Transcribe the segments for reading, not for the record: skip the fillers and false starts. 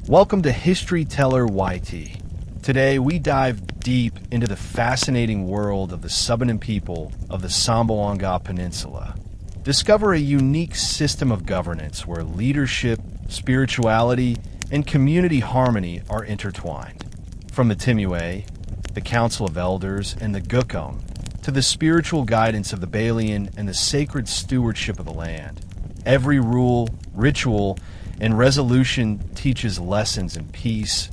Welcome to History Teller YT. Today we dive deep into the fascinating world of the Subanen people of the Samboanga Peninsula. Discover a unique system of governance where leadership, spirituality, and community harmony are intertwined. From the Timuay, the Council of Elders, and the Gukum, to the spiritual guidance of the Balian and the sacred stewardship of the land. Every rule, ritual, and resolution teaches lessons in peace,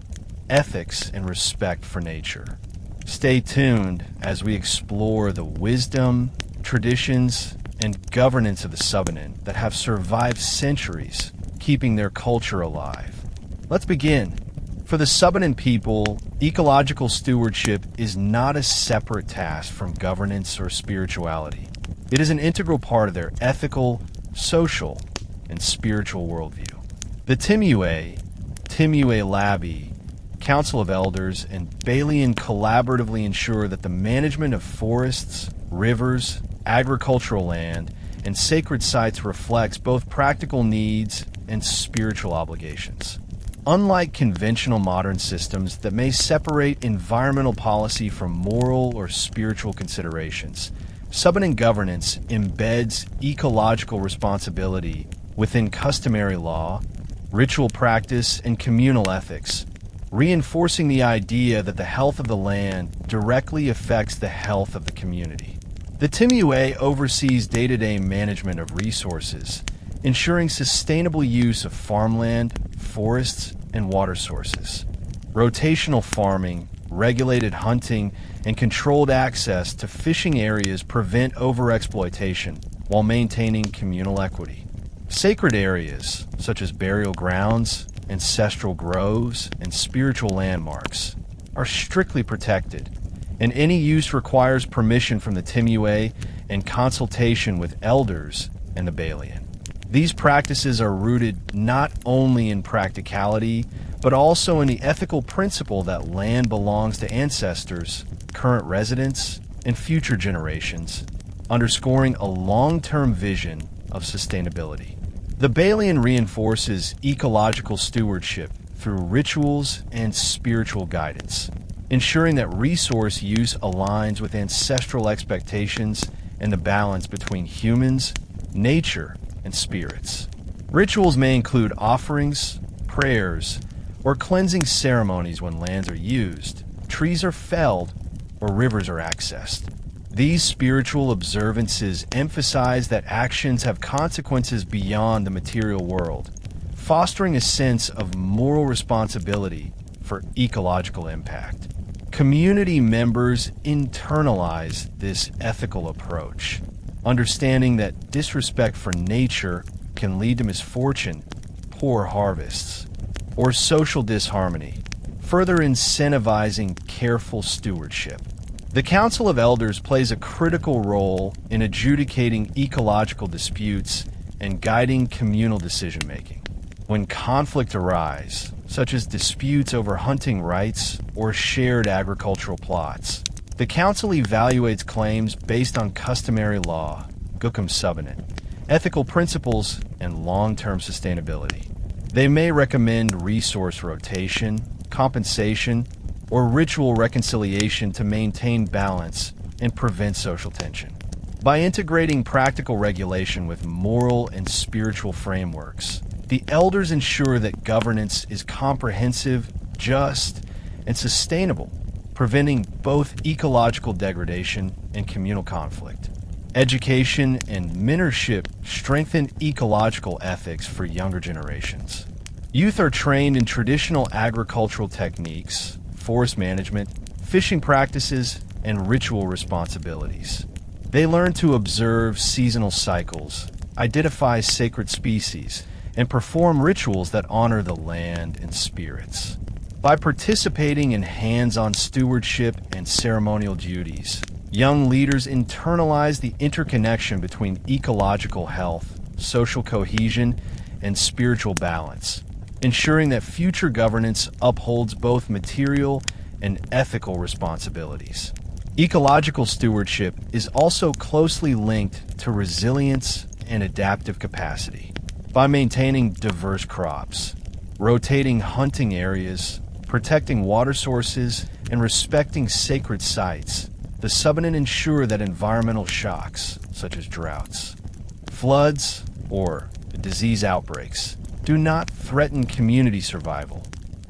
ethics, and respect for nature. Stay tuned as we explore the wisdom, traditions, and governance of the Subanen that have survived centuries, keeping their culture alive. Let's begin. For the Subanen people, ecological stewardship is not a separate task from governance or spirituality. It is an integral part of their ethical, social, and spiritual worldview. The Timuay, Labi, Council of Elders, and Balian collaboratively ensure that the management of forests, rivers, agricultural land, and sacred sites reflects both practical needs and spiritual obligations. Unlike conventional modern systems that may separate environmental policy from moral or spiritual considerations, Subanen governance embeds ecological responsibility within customary law, ritual practice, and communal ethics, reinforcing the idea that the health of the land directly affects the health of the community. The Timuay oversees day-to-day management of resources, ensuring sustainable use of farmland, forests, and water sources. Rotational farming, regulated hunting, and controlled access to fishing areas prevent overexploitation while maintaining communal equity. Sacred areas, such as burial grounds, ancestral groves, and spiritual landmarks, are strictly protected, and any use requires permission from the Timuay and consultation with elders and the Balian. These practices are rooted not only in practicality, but also in the ethical principle that land belongs to ancestors, current residents, and future generations, underscoring a long-term vision of sustainability. The Balian reinforces ecological stewardship through rituals and spiritual guidance, ensuring that resource use aligns with ancestral expectations and the balance between humans, nature, and spirits. Rituals may include offerings, prayers, or cleansing ceremonies when lands are used, trees are felled, or rivers are accessed. These spiritual observances emphasize that actions have consequences beyond the material world, fostering a sense of moral responsibility for ecological impact. Community members internalize this ethical approach, understanding that disrespect for nature can lead to misfortune, poor harvests, or social disharmony, further incentivizing careful stewardship. The Council of Elders plays a critical role in adjudicating ecological disputes and guiding communal decision-making. When conflict arises, such as disputes over hunting rights or shared agricultural plots, the Council evaluates claims based on customary law, Gukum Subanen, ethical principles, and long-term sustainability. They may recommend resource rotation, compensation, or ritual reconciliation to maintain balance and prevent social tension. By integrating practical regulation with moral and spiritual frameworks, the elders ensure that governance is comprehensive, just, and sustainable, preventing both ecological degradation and communal conflict. Education and mentorship strengthen ecological ethics for younger generations. Youth are trained in traditional agricultural techniques, forest management, fishing practices, and ritual responsibilities. They learn to observe seasonal cycles, identify sacred species, and perform rituals that honor the land and spirits. By participating in hands-on stewardship and ceremonial duties, young leaders internalize the interconnection between ecological health, social cohesion, and spiritual balance, ensuring that future governance upholds both material and ethical responsibilities. Ecological stewardship is also closely linked to resilience and adaptive capacity. By maintaining diverse crops, rotating hunting areas, protecting water sources, and respecting sacred sites. The Subanen ensure that environmental shocks, such as droughts, floods, or disease outbreaks, do not threaten community survival.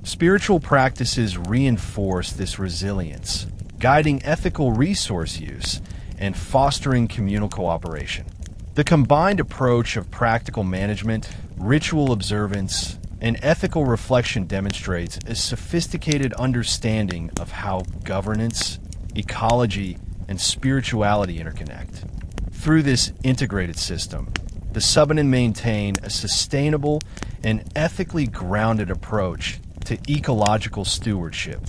Spiritual practices reinforce this resilience, guiding ethical resource use and fostering communal cooperation. The combined approach of practical management, ritual observance, and ethical reflection demonstrates a sophisticated understanding of how governance, ecology, and spirituality interconnect. Through this integrated system, the Subanen maintain a sustainable and ethically grounded approach to ecological stewardship,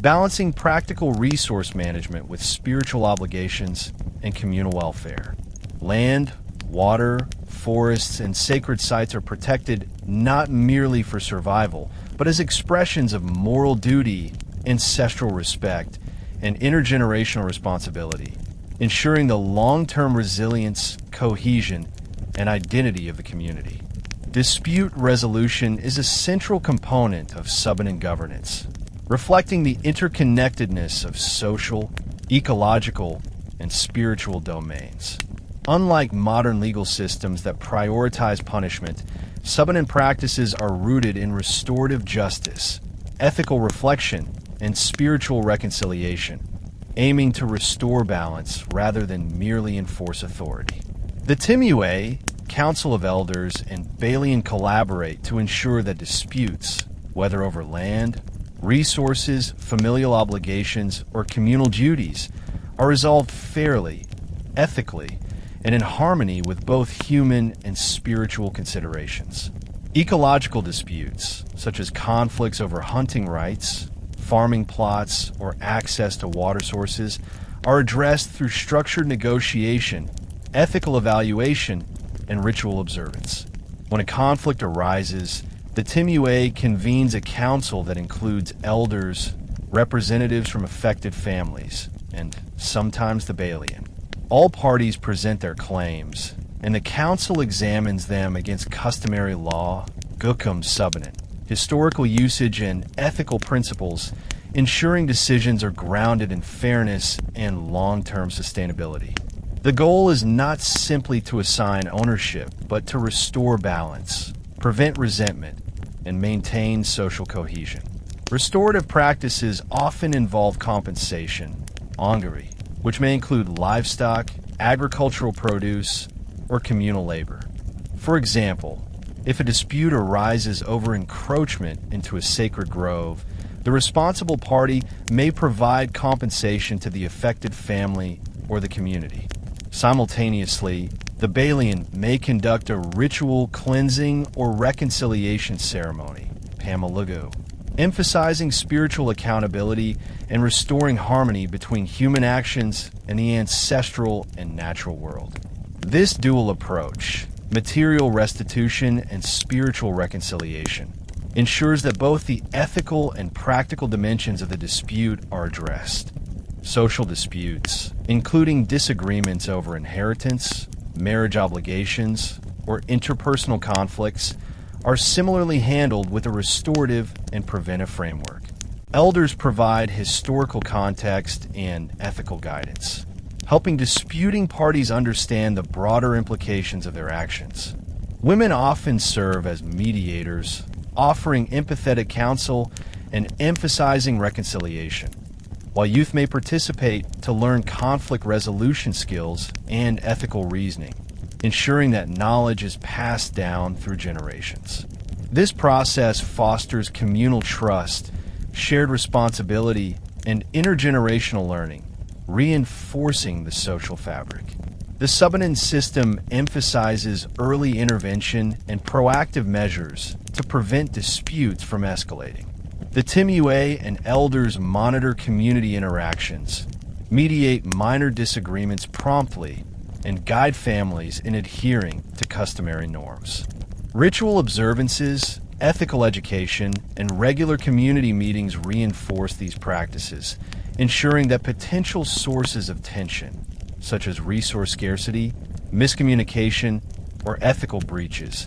balancing practical resource management with spiritual obligations and communal welfare. Land, water, forests, and sacred sites are protected not merely for survival, but as expressions of moral duty, ancestral respect, and intergenerational responsibility, ensuring the long-term resilience, cohesion, and identity of the community. Dispute resolution is a central component of Subanen governance, reflecting the interconnectedness of social, ecological, and spiritual domains. Unlike modern legal systems that prioritize punishment, Subanen practices are rooted in restorative justice, ethical reflection, and spiritual reconciliation, aiming to restore balance rather than merely enforce authority. The Timuay, Council of Elders, and Balian collaborate to ensure that disputes, whether over land, resources, familial obligations, or communal duties, are resolved fairly, ethically, and in harmony with both human and spiritual considerations. Ecological disputes, such as conflicts over hunting rights, farming plots, or access to water sources, are addressed through structured negotiation, ethical evaluation, and ritual observance. When a conflict arises, the Timuay convenes a council that includes elders, representatives from affected families, and sometimes the Balian. All parties present their claims, and the council examines them against customary law, Gukum Subanen, historical usage, and ethical principles, ensuring decisions are grounded in fairness and long-term sustainability. The goal is not simply to assign ownership, but to restore balance, prevent resentment, and maintain social cohesion. Restorative practices often involve compensation, ongari, which may include livestock, agricultural produce, or communal labor. For example, if a dispute arises over encroachment into a sacred grove, the responsible party may provide compensation to the affected family or the community. Simultaneously, the Balian may conduct a ritual cleansing or reconciliation ceremony, Pamalugo, emphasizing spiritual accountability and restoring harmony between human actions and the ancestral and natural world. This dual approach, material restitution and spiritual reconciliation, ensures that both the ethical and practical dimensions of the dispute are addressed. Social disputes, including disagreements over inheritance, marriage obligations, or interpersonal conflicts, are similarly handled with a restorative and preventive framework. Elders provide historical context and ethical guidance, helping disputing parties understand the broader implications of their actions. Women often serve as mediators, offering empathetic counsel and emphasizing reconciliation, while youth may participate to learn conflict resolution skills and ethical reasoning, ensuring that knowledge is passed down through generations. This process fosters communal trust, shared responsibility, and intergenerational learning, reinforcing the social fabric. The Subanen system emphasizes early intervention and proactive measures to prevent disputes from escalating. The Timuay and elders monitor community interactions, mediate minor disagreements promptly, and guide families in adhering to customary norms. Ritual observances, ethical education, and regular community meetings reinforce these practices, ensuring that potential sources of tension, such as resource scarcity, miscommunication, or ethical breaches,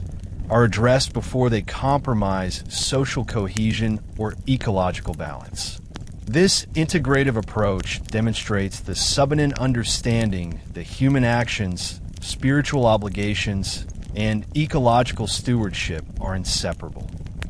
are addressed before they compromise social cohesion or ecological balance. This integrative approach demonstrates the Subanen understanding that human actions, spiritual obligations, and ecological stewardship are inseparable.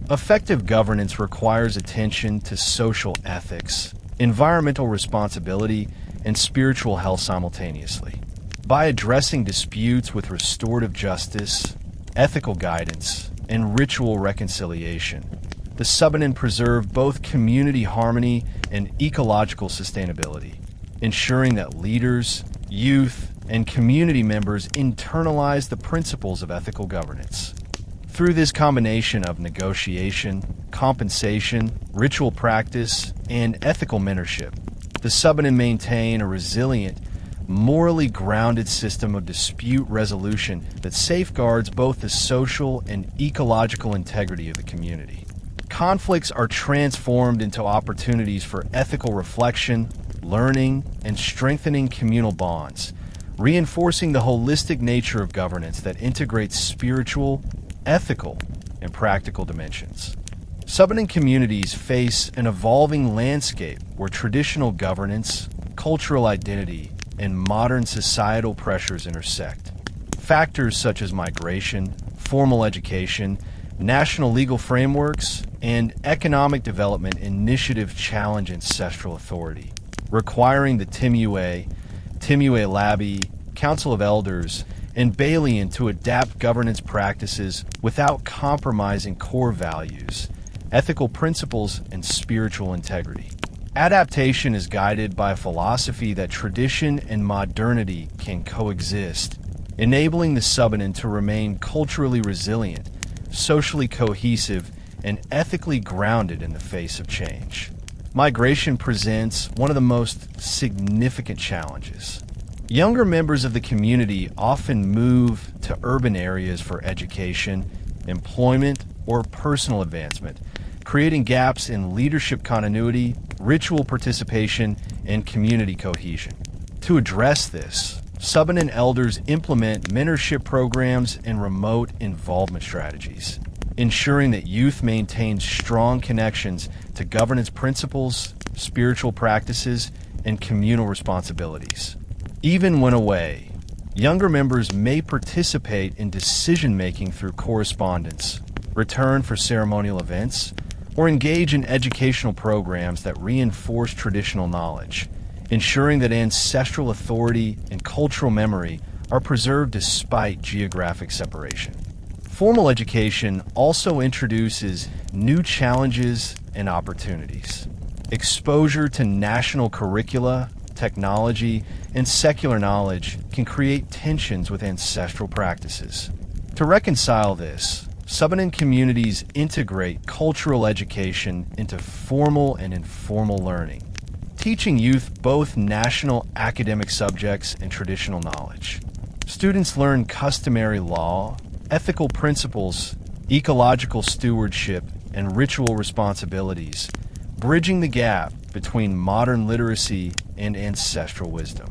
Effective governance requires attention to social ethics, environmental responsibility, and spiritual health simultaneously. By addressing disputes with restorative justice, ethical guidance, and ritual reconciliation, the Subanen preserve both community harmony and ecological sustainability, ensuring that leaders, youth, and community members internalize the principles of ethical governance. Through this combination of negotiation, compensation, ritual practice, and ethical mentorship, the Subanen maintain a resilient, morally grounded system of dispute resolution that safeguards both the social and ecological integrity of the community. Conflicts are transformed into opportunities for ethical reflection, learning, and strengthening communal bonds, reinforcing the holistic nature of governance that integrates spiritual, ethical, and practical dimensions. Subanen communities face an evolving landscape where traditional governance, cultural identity, and modern societal pressures intersect. Factors such as migration, formal education, national legal frameworks, and economic development initiative challenge ancestral authority, requiring the Timuay, Timuay Labi, Council of Elders, and Balian to adapt governance practices without compromising core values, ethical principles, and spiritual integrity. Adaptation is guided by a philosophy that tradition and modernity can coexist, enabling the Subanen to remain culturally resilient, socially cohesive, and ethically grounded in the face of change. Migration presents one of the most significant challenges. Younger members of the community often move to urban areas for education, employment, or personal advancement, creating gaps in leadership continuity, ritual participation, and community cohesion. To address this, Subanen elders implement mentorship programs and remote involvement strategies, ensuring that youth maintain strong connections to governance principles, spiritual practices, and communal responsibilities. Even when away, younger members may participate in decision-making through correspondence, return for ceremonial events, or engage in educational programs that reinforce traditional knowledge, ensuring that ancestral authority and cultural memory are preserved despite geographic separation. Formal education also introduces new challenges and opportunities. Exposure to national curricula, technology, and secular knowledge can create tensions with ancestral practices. To reconcile this, Subanen communities integrate cultural education into formal and informal learning, teaching youth both national academic subjects and traditional knowledge. Students learn customary law, ethical principles, ecological stewardship, and ritual responsibilities, bridging the gap between modern literacy and ancestral wisdom.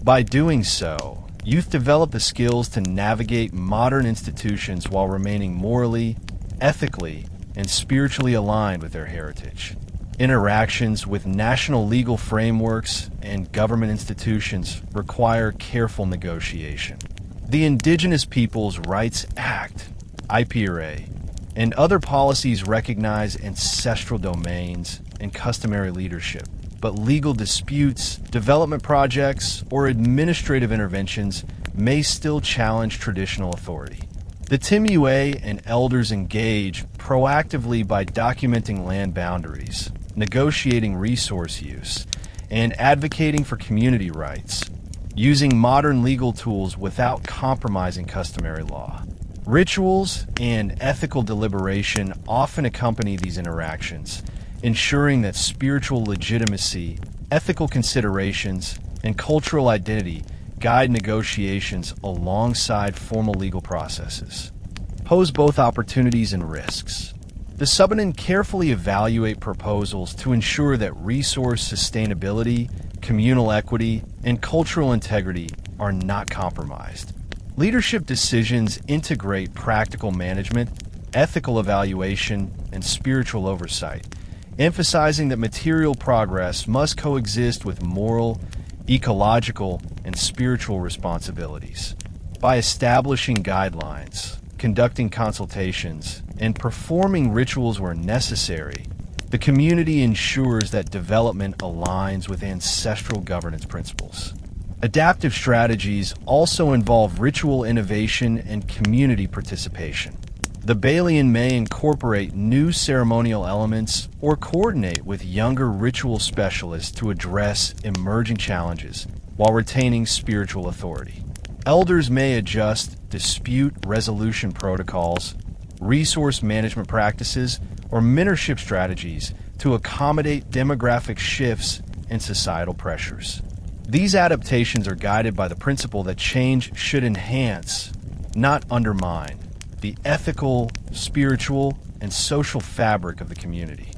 By doing so, youth develop the skills to navigate modern institutions while remaining morally, ethically, and spiritually aligned with their heritage. Interactions with national legal frameworks and government institutions require careful negotiation. The Indigenous Peoples' Rights Act, IPRA, and other policies recognize ancestral domains and customary leadership, but legal disputes, development projects, or administrative interventions may still challenge traditional authority. The Timuay and elders engage proactively by documenting land boundaries, negotiating resource use, and advocating for community rights, using modern legal tools without compromising customary law. Rituals and ethical deliberation often accompany these interactions, ensuring that spiritual legitimacy, ethical considerations, and cultural identity guide negotiations alongside formal legal processes. Pose both opportunities and risks. The Subanen carefully evaluate proposals to ensure that resource sustainability, communal equity, and cultural integrity are not compromised. Leadership decisions integrate practical management, ethical evaluation, and spiritual oversight, emphasizing that material progress must coexist with moral, ecological, and spiritual responsibilities. By establishing guidelines, conducting consultations, and performing rituals where necessary, the community ensures that development aligns with ancestral governance principles. Adaptive strategies also involve ritual innovation and community participation. The Balian may incorporate new ceremonial elements or coordinate with younger ritual specialists to address emerging challenges while retaining spiritual authority. Elders may adjust dispute resolution protocols, resource management practices, or mentorship strategies to accommodate demographic shifts and societal pressures. These adaptations are guided by the principle that change should enhance, not undermine, the ethical, spiritual, and social fabric of the community.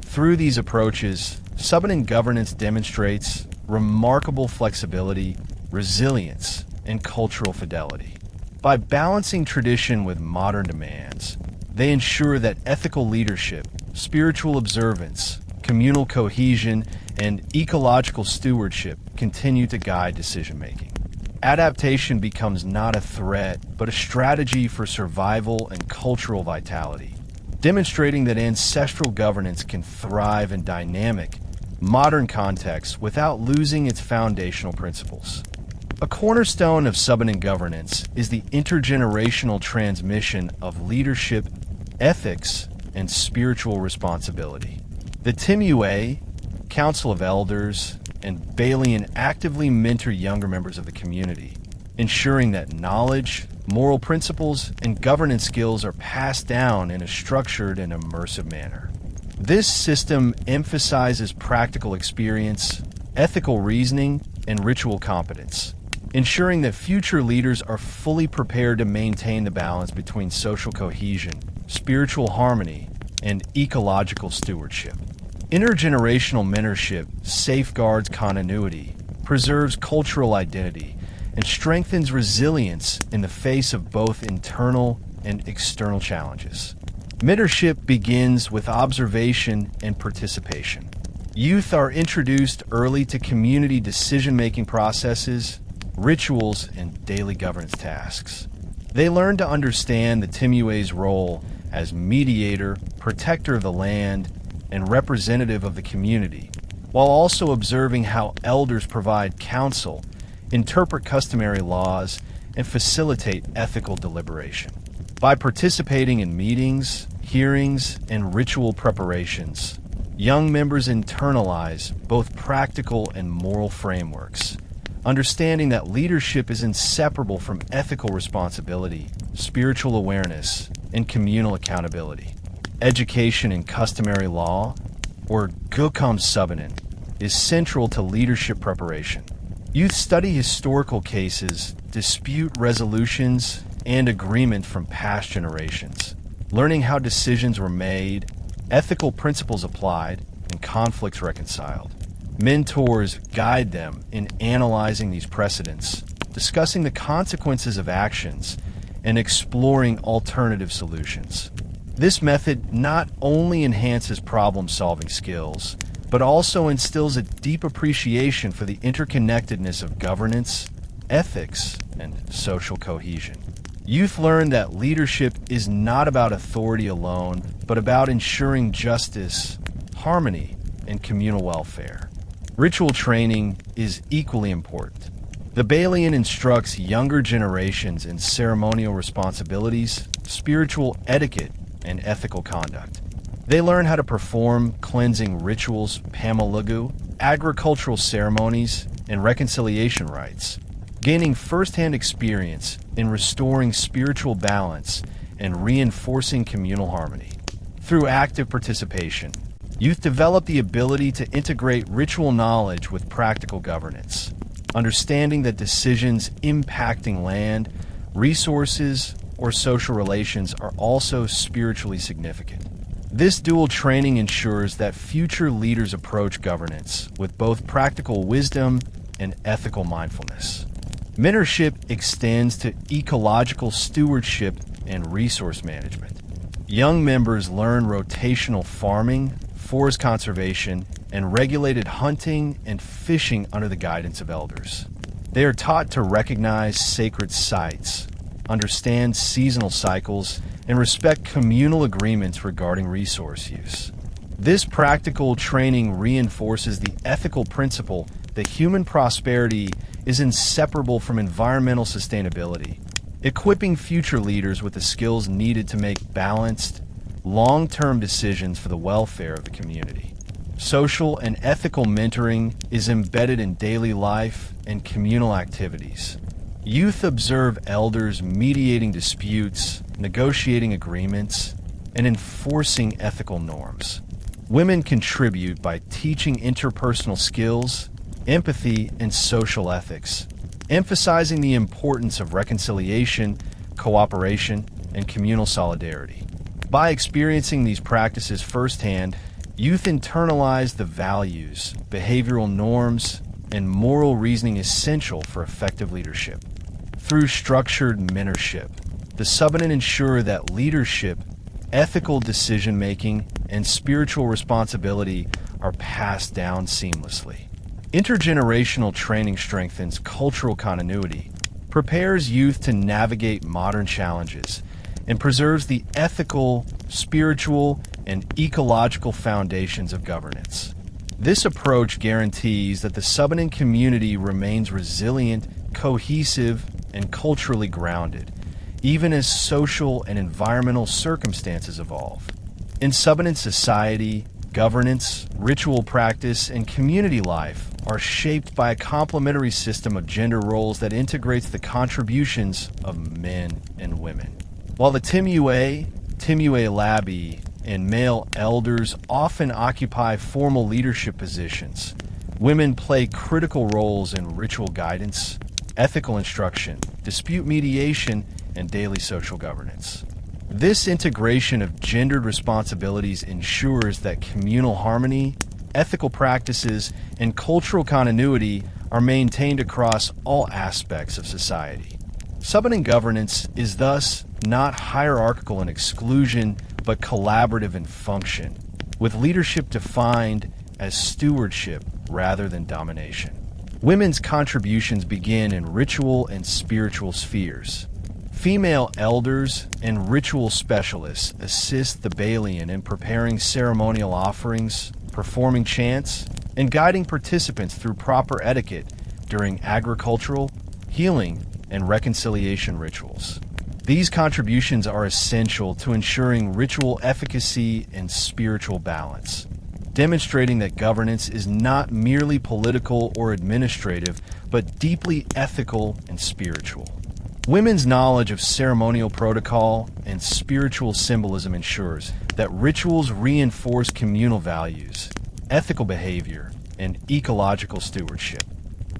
Through these approaches, Subanen governance demonstrates remarkable flexibility, resilience, and cultural fidelity. By balancing tradition with modern demands, they ensure that ethical leadership, spiritual observance, communal cohesion, and ecological stewardship continue to guide decision-making. Adaptation becomes not a threat, but a strategy for survival and cultural vitality, demonstrating that ancestral governance can thrive in dynamic, modern contexts without losing its foundational principles. A cornerstone of Subanen governance is the intergenerational transmission of leadership, ethics, and spiritual responsibility. The Timuay, Council of Elders, and Balian actively mentor younger members of the community, ensuring that knowledge, moral principles, and governance skills are passed down in a structured and immersive manner. This system emphasizes practical experience, ethical reasoning, and ritual competence, ensuring that future leaders are fully prepared to maintain the balance between social cohesion, spiritual harmony, and ecological stewardship. Intergenerational mentorship safeguards continuity, preserves cultural identity, and strengthens resilience in the face of both internal and external challenges. Mentorship begins with observation and participation. Youth are introduced early to community decision-making processes, rituals, and daily governance tasks. They learn to understand the Timuay's role as mediator, protector of the land, and representative of the community, while also observing how elders provide counsel, interpret customary laws, and facilitate ethical deliberation. By participating in meetings, hearings, and ritual preparations, young members internalize both practical and moral frameworks, understanding that leadership is inseparable from ethical responsibility, spiritual awareness, and communal accountability. Education in customary law, or Gukam Subanen, is central to leadership preparation. Youth study historical cases, dispute resolutions, and agreement from past generations, learning how decisions were made, ethical principles applied, and conflicts reconciled. Mentors guide them in analyzing these precedents, discussing the consequences of actions, and exploring alternative solutions. This method not only enhances problem-solving skills, but also instills a deep appreciation for the interconnectedness of governance, ethics, and social cohesion. Youth learn that leadership is not about authority alone, but about ensuring justice, harmony, and communal welfare. Ritual training is equally important. The Balian instructs younger generations in ceremonial responsibilities, spiritual etiquette, and ethical conduct. They learn how to perform cleansing rituals, pamalugu, agricultural ceremonies, and reconciliation rites, gaining first-hand experience in restoring spiritual balance and reinforcing communal harmony. Through active participation, youth develop the ability to integrate ritual knowledge with practical governance, understanding that decisions impacting land, resources, or social relations are also spiritually significant. This dual training ensures that future leaders approach governance with both practical wisdom and ethical mindfulness. Mentorship extends to ecological stewardship and resource management. Young members learn rotational farming, forest conservation, and regulated hunting and fishing under the guidance of elders. They are taught to recognize sacred sites, understand seasonal cycles, and respect communal agreements regarding resource use. This practical training reinforces the ethical principle that human prosperity is inseparable from environmental sustainability, equipping future leaders with the skills needed to make balanced, long-term decisions for the welfare of the community. Social and ethical mentoring is embedded in daily life and communal activities. Youth observe elders mediating disputes, negotiating agreements, and enforcing ethical norms. Women contribute by teaching interpersonal skills, empathy, and social ethics, emphasizing the importance of reconciliation, cooperation, and communal solidarity. By experiencing these practices firsthand, youth internalize the values, behavioral norms, and moral reasoning essential for effective leadership. Through structured mentorship, the Subanen ensure that leadership, ethical decision-making, and spiritual responsibility are passed down seamlessly. Intergenerational training strengthens cultural continuity, prepares youth to navigate modern challenges, and preserves the ethical, spiritual, and ecological foundations of governance. This approach guarantees that the Subanen community remains resilient, cohesive, and culturally grounded, even as social and environmental circumstances evolve. In Subanen society, governance, ritual practice, and community life are shaped by a complementary system of gender roles that integrates the contributions of men and women. While the Timuay Labi, and male elders often occupy formal leadership positions, women play critical roles in ritual guidance, ethical instruction, dispute mediation, and daily social governance. This integration of gendered responsibilities ensures that communal harmony, ethical practices, and cultural continuity are maintained across all aspects of society. Subanen governance is thus not hierarchical in exclusion, but collaborative in function, with leadership defined as stewardship rather than domination. Women's contributions begin in ritual and spiritual spheres. Female elders and ritual specialists assist the Balian in preparing ceremonial offerings, performing chants, and guiding participants through proper etiquette during agricultural, healing, and reconciliation rituals. These contributions are essential to ensuring ritual efficacy and spiritual balance, demonstrating that governance is not merely political or administrative, but deeply ethical and spiritual. Women's knowledge of ceremonial protocol and spiritual symbolism ensures that rituals reinforce communal values, ethical behavior, and ecological stewardship.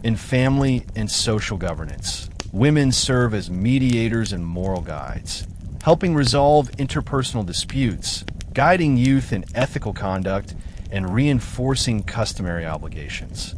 In family and social governance, women serve as mediators and moral guides, helping resolve interpersonal disputes, guiding youth in ethical conduct, and reinforcing customary obligations.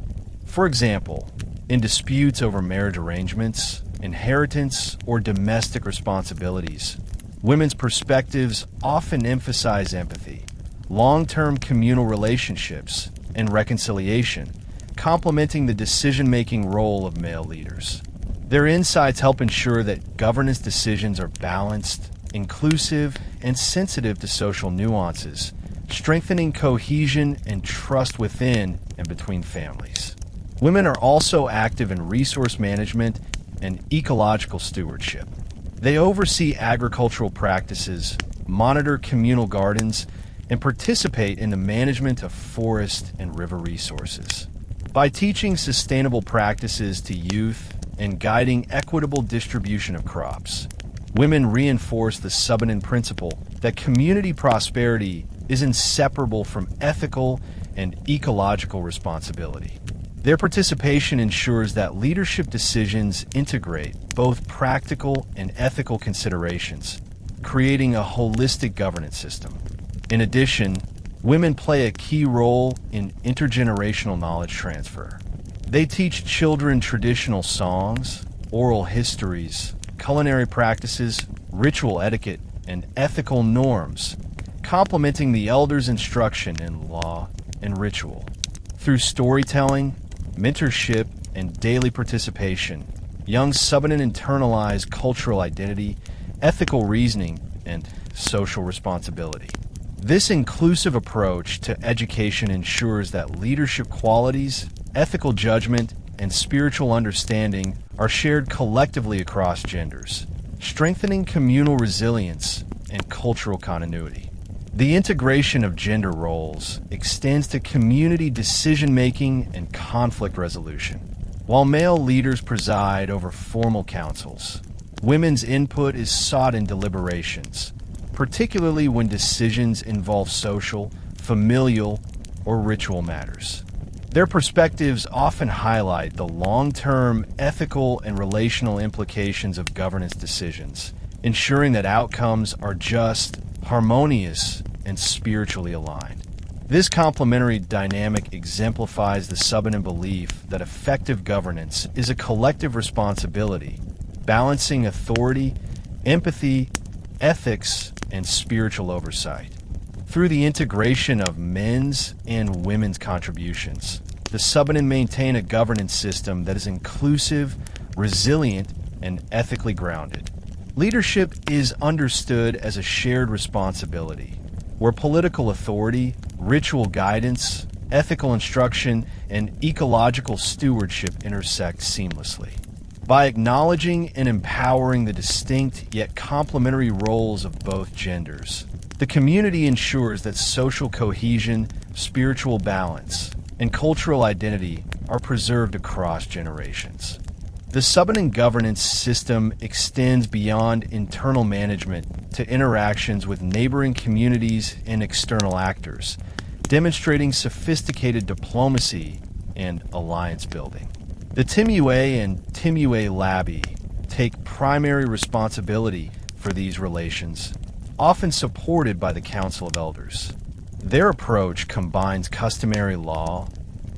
For example, in disputes over marriage arrangements, inheritance, or domestic responsibilities, women's perspectives often emphasize empathy, long-term communal relationships, and reconciliation, complementing the decision-making role of male leaders. Their insights help ensure that governance decisions are balanced, inclusive, and sensitive to social nuances, strengthening cohesion and trust within and between families. Women are also active in resource management and ecological stewardship. They oversee agricultural practices, monitor communal gardens, and participate in the management of forest and river resources. By teaching sustainable practices to youth and guiding equitable distribution of crops, women reinforce the Subanen principle that community prosperity is inseparable from ethical and ecological responsibility. Their participation ensures that leadership decisions integrate both practical and ethical considerations, creating a holistic governance system. In addition, women play a key role in intergenerational knowledge transfer. They teach children traditional songs, oral histories, culinary practices, ritual etiquette, and ethical norms, complementing the elders' instruction in law and ritual. Through storytelling, mentorship, and daily participation, young Subanen internalize cultural identity, ethical reasoning, and social responsibility. This inclusive approach to education ensures that leadership qualities, ethical judgment, and spiritual understanding are shared collectively across genders, strengthening communal resilience and cultural continuity. The integration of gender roles extends to community decision-making and conflict resolution. While male leaders preside over formal councils, women's input is sought in deliberations, particularly when decisions involve social, familial, or ritual matters. Their perspectives often highlight the long-term ethical and relational implications of governance decisions, ensuring that outcomes are just, harmonious, and spiritually aligned. This complementary dynamic exemplifies the Subanen belief that effective governance is a collective responsibility, balancing authority, empathy, ethics, and spiritual oversight. Through the integration of men's and women's contributions, the Subanen maintain a governance system that is inclusive, resilient, and ethically grounded. Leadership is understood as a shared responsibility, where political authority, ritual guidance, ethical instruction, and ecological stewardship intersect seamlessly. By acknowledging and empowering the distinct yet complementary roles of both genders, the community ensures that social cohesion, spiritual balance, and cultural identity are preserved across generations. The Subanen governance system extends beyond internal management to interactions with neighboring communities and external actors, demonstrating sophisticated diplomacy and alliance building. The Timuay and Timuay Labi take primary responsibility for these relations, often supported by the Council of Elders. Their approach combines customary law,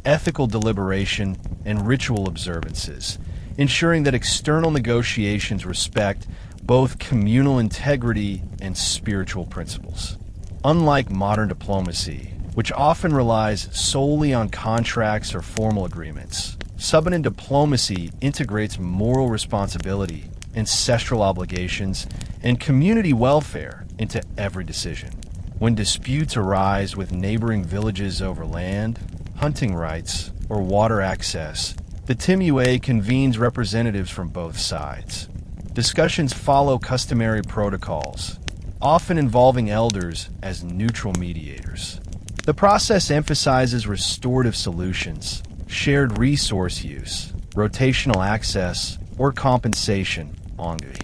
ethical deliberation, and ritual observances, ensuring that external negotiations respect both communal integrity and spiritual principles. Unlike modern diplomacy, which often relies solely on contracts or formal agreements, Subanen diplomacy integrates moral responsibility, ancestral obligations, and community welfare into every decision. When disputes arise with neighboring villages over land, hunting rights, or water access, the Timuay convenes representatives from both sides. Discussions follow customary protocols, often involving elders as neutral mediators. The process emphasizes restorative solutions, shared resource use, rotational access, or compensation ongoing.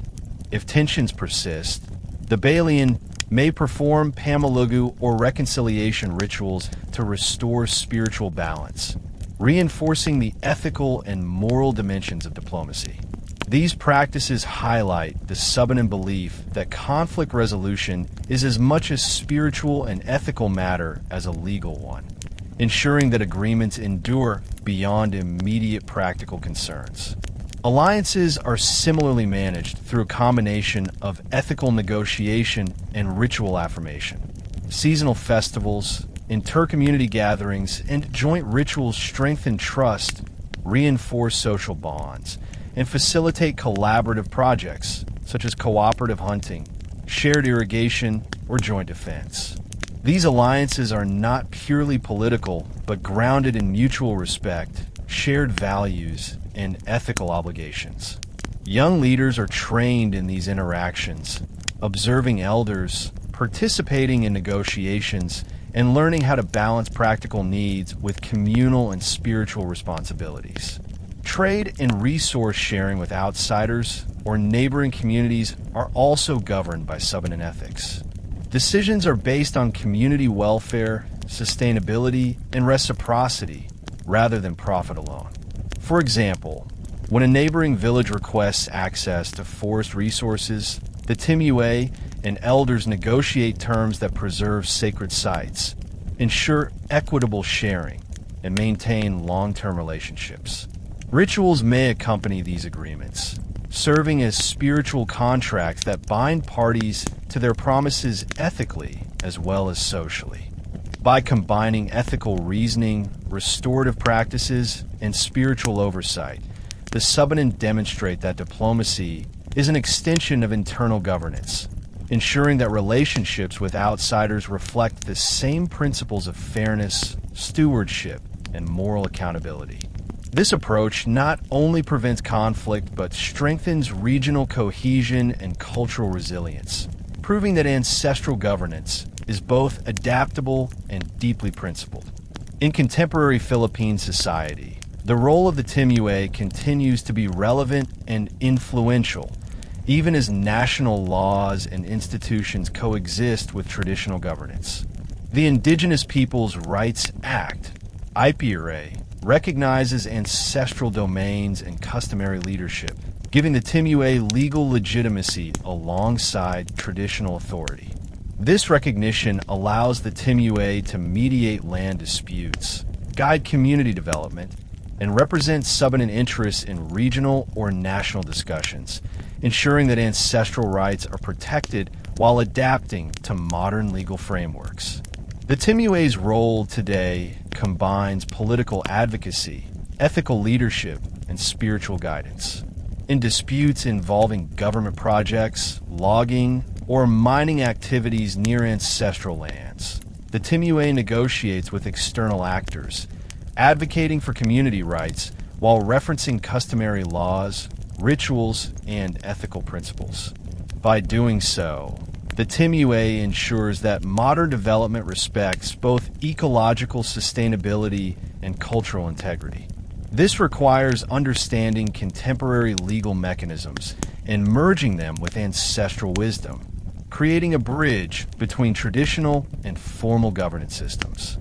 If tensions persist, the Balian may perform pamalugu or reconciliation rituals to restore spiritual balance, reinforcing the ethical and moral dimensions of diplomacy. These practices highlight the Subanen belief that conflict resolution is as much a spiritual and ethical matter as a legal one, ensuring that agreements endure beyond immediate practical concerns. Alliances are similarly managed through a combination of ethical negotiation and ritual affirmation. Seasonal festivals, inter-community gatherings, and joint rituals strengthen trust, reinforce social bonds, and facilitate collaborative projects such as cooperative hunting, shared irrigation, or joint defense. These alliances are not purely political, but grounded in mutual respect, shared values, and ethical obligations. Young leaders are trained in these interactions, observing elders, participating in negotiations, and learning how to balance practical needs with communal and spiritual responsibilities. Trade and resource sharing with outsiders or neighboring communities are also governed by Subanen ethics. Decisions are based on community welfare, sustainability, and reciprocity rather than profit alone. For example, when a neighboring village requests access to forest resources, the Timuay and elders negotiate terms that preserve sacred sites, ensure equitable sharing, and maintain long-term relationships. Rituals may accompany these agreements, serving as spiritual contracts that bind parties to their promises ethically as well as socially. By combining ethical reasoning, restorative practices, and spiritual oversight, the Subanen demonstrate that diplomacy is an extension of internal governance, ensuring that relationships with outsiders reflect the same principles of fairness, stewardship, and moral accountability. This approach not only prevents conflict but strengthens regional cohesion and cultural resilience, proving that ancestral governance is both adaptable and deeply principled. In contemporary Philippine society, the role of the Timuay continues to be relevant and influential, even as national laws and institutions coexist with traditional governance. The Indigenous Peoples' Rights Act, IPRA, recognizes ancestral domains and customary leadership, giving the Timuay legal legitimacy alongside traditional authority. This recognition allows the Timuay to mediate land disputes, guide community development, and represent Subanen interests in regional or national discussions, ensuring that ancestral rights are protected while adapting to modern legal frameworks. The Timuay's role today combines political advocacy, ethical leadership, and spiritual guidance. In disputes involving government projects, logging, or mining activities near ancestral lands, the Timuay negotiates with external actors, advocating for community rights while referencing customary laws, rituals, and ethical principles. By doing so, the Timuay ensures that modern development respects both ecological sustainability and cultural integrity. This requires understanding contemporary legal mechanisms and merging them with ancestral wisdom, creating a bridge between traditional and formal governance systems.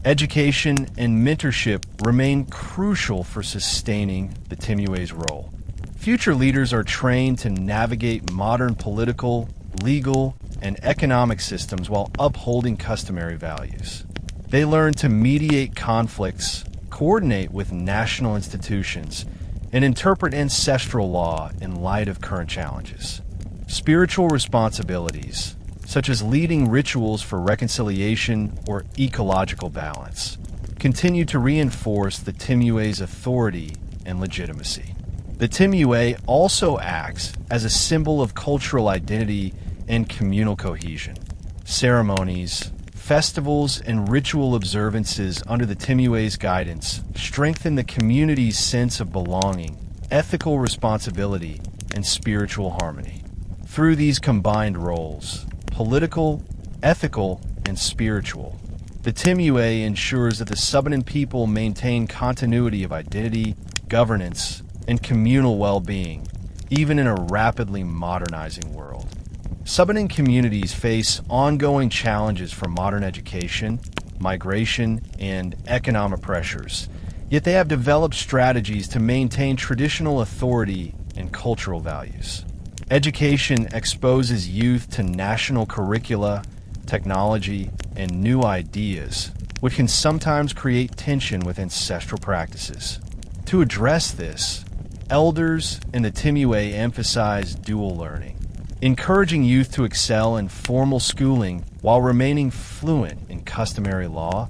Education and mentorship remain crucial for sustaining the Timuay's role. Future leaders are trained to navigate modern political, legal, and economic systems while upholding customary values. They learn to mediate conflicts, coordinate with national institutions, and interpret ancestral law in light of current challenges. Spiritual responsibilities, such as leading rituals for reconciliation or ecological balance, continue to reinforce the Timuay's authority and legitimacy. The Timuay also acts as a symbol of cultural identity and communal cohesion. Ceremonies, festivals, and ritual observances under the Timuay's guidance strengthen the community's sense of belonging, ethical responsibility, and spiritual harmony. Through these combined roles, political, ethical, and spiritual, the Timuay ensures that the Subanen people maintain continuity of identity, governance, and communal well-being, even in a rapidly modernizing world. Subanen communities face ongoing challenges from modern education, migration, and economic pressures, yet they have developed strategies to maintain traditional authority and cultural values. Education exposes youth to national curricula, technology, and new ideas, which can sometimes create tension with ancestral practices. To address this, elders in the Timuay emphasize dual learning, encouraging youth to excel in formal schooling while remaining fluent in customary law,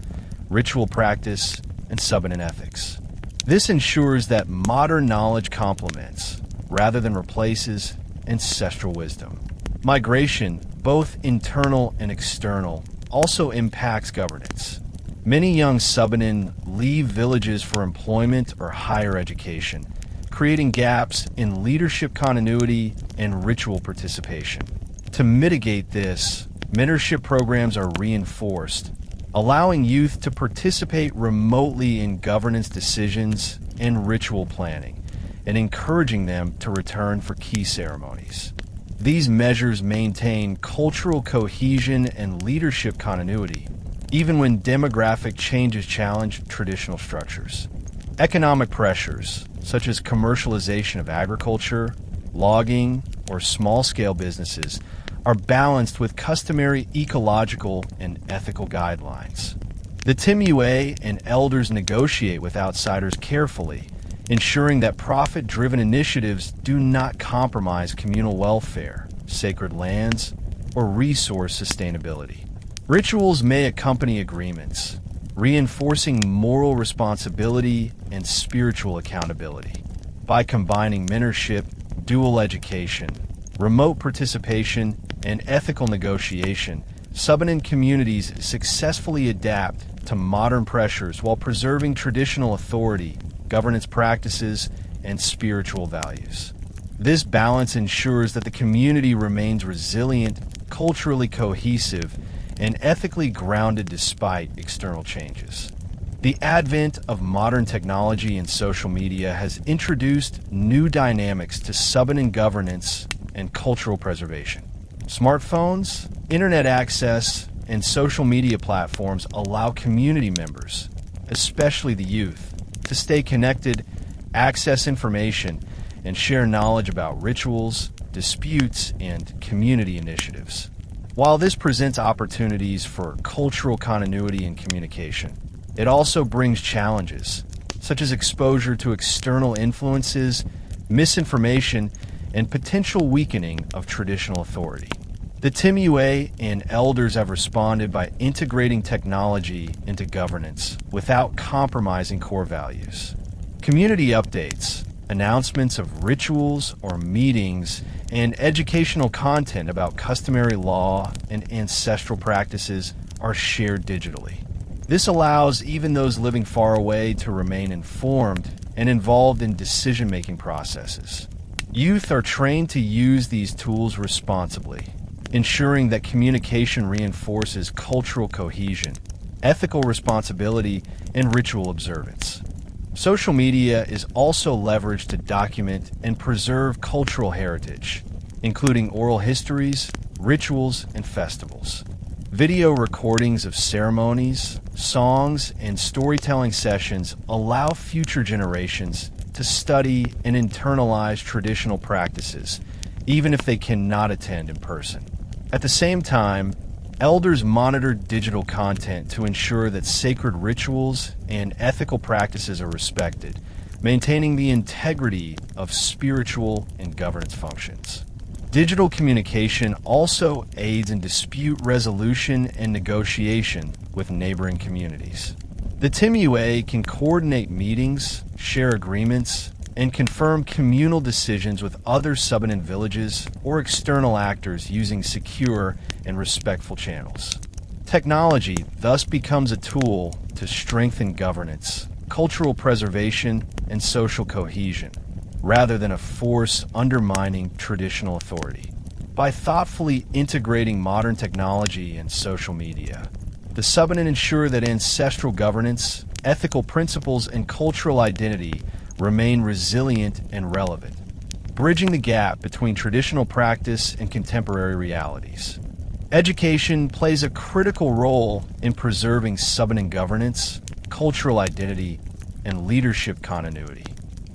ritual practice, and Subanen ethics. This ensures that modern knowledge complements, rather than replaces, ancestral wisdom. Migration, both internal and external, also impacts governance. Many young Subanen leave villages for employment or higher education, creating gaps in leadership continuity and ritual participation. To mitigate this, mentorship programs are reinforced, allowing youth to participate remotely in governance decisions and ritual planning, and encouraging them to return for key ceremonies. These measures maintain cultural cohesion and leadership continuity, even when demographic changes challenge traditional structures. Economic pressures, such as commercialization of agriculture, logging, or small-scale businesses, are balanced with customary ecological and ethical guidelines. The Timuay and elders negotiate with outsiders carefully, ensuring that profit-driven initiatives do not compromise communal welfare, sacred lands, or resource sustainability. Rituals may accompany agreements, reinforcing moral responsibility and spiritual accountability. By combining mentorship, dual education, remote participation, and ethical negotiation, Subanen communities successfully adapt to modern pressures while preserving traditional authority, governance practices, and spiritual values. This balance ensures that the community remains resilient, culturally cohesive, and ethically grounded despite external changes. The advent of modern technology and social media has introduced new dynamics to Subanen governance and cultural preservation. Smartphones, internet access, and social media platforms allow community members, especially the youth, to stay connected, access information, and share knowledge about rituals, disputes, and community initiatives. While this presents opportunities for cultural continuity and communication, it also brings challenges, such as exposure to external influences, misinformation, and potential weakening of traditional authority. The Timuay and elders have responded by integrating technology into governance without compromising core values. Community updates, announcements of rituals or meetings, and educational content about customary law and ancestral practices are shared digitally. This allows even those living far away to remain informed and involved in decision-making processes. Youth are trained to use these tools responsibly, ensuring that communication reinforces cultural cohesion, ethical responsibility, and ritual observance. Social media is also leveraged to document and preserve cultural heritage, including oral histories, rituals, and festivals. Video recordings of ceremonies, songs, and storytelling sessions allow future generations to study and internalize traditional practices, even if they cannot attend in person. At the same time, elders monitor digital content to ensure that sacred rituals and ethical practices are respected, maintaining the integrity of spiritual and governance functions. Digital communication also aids in dispute resolution and negotiation with neighboring communities. The Timuay can coordinate meetings, share agreements, and confirm communal decisions with other Subanen villages or external actors using secure and respectful channels. Technology thus becomes a tool to strengthen governance, cultural preservation, and social cohesion, rather than a force undermining traditional authority. By thoughtfully integrating modern technology and social media, the Subanen ensure that ancestral governance, ethical principles, and cultural identity remain resilient and relevant, bridging the gap between traditional practice and contemporary realities. Education plays a critical role in preserving Subanen governance, cultural identity, and leadership continuity.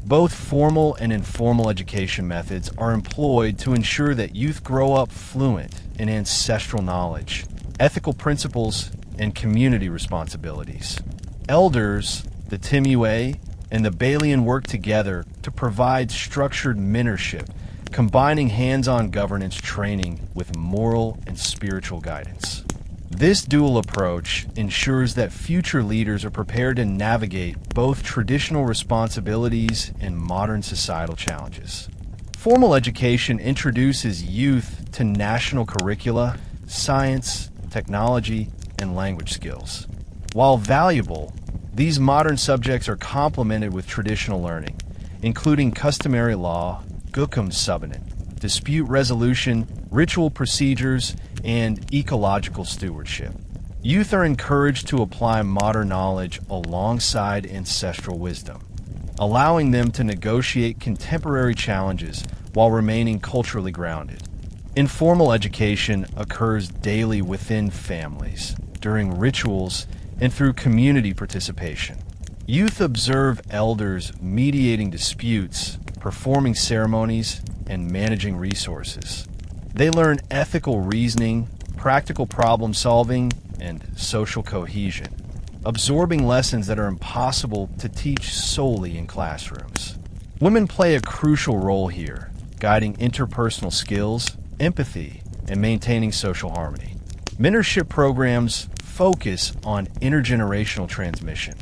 Both formal and informal education methods are employed to ensure that youth grow up fluent in ancestral knowledge, ethical principles, and community responsibilities. Elders, the Timuay, and the Balian work together to provide structured mentorship, combining hands-on governance training with moral and spiritual guidance. This dual approach ensures that future leaders are prepared to navigate both traditional responsibilities and modern societal challenges. Formal education introduces youth to national curricula, science, technology, and language skills. While valuable, these modern subjects are complemented with traditional learning, including customary law, Gukum Subanen, dispute resolution, ritual procedures, and ecological stewardship. Youth are encouraged to apply modern knowledge alongside ancestral wisdom, allowing them to negotiate contemporary challenges while remaining culturally grounded. Informal education occurs daily within families, during rituals, and through community participation. Youth observe elders mediating disputes, performing ceremonies, and managing resources. They learn ethical reasoning, practical problem solving, and social cohesion. absorbing lessons that are impossible to teach solely in classrooms. Women play a crucial role here, guiding interpersonal skills, empathy, and maintaining social harmony. Mentorship programs focus on intergenerational transmission.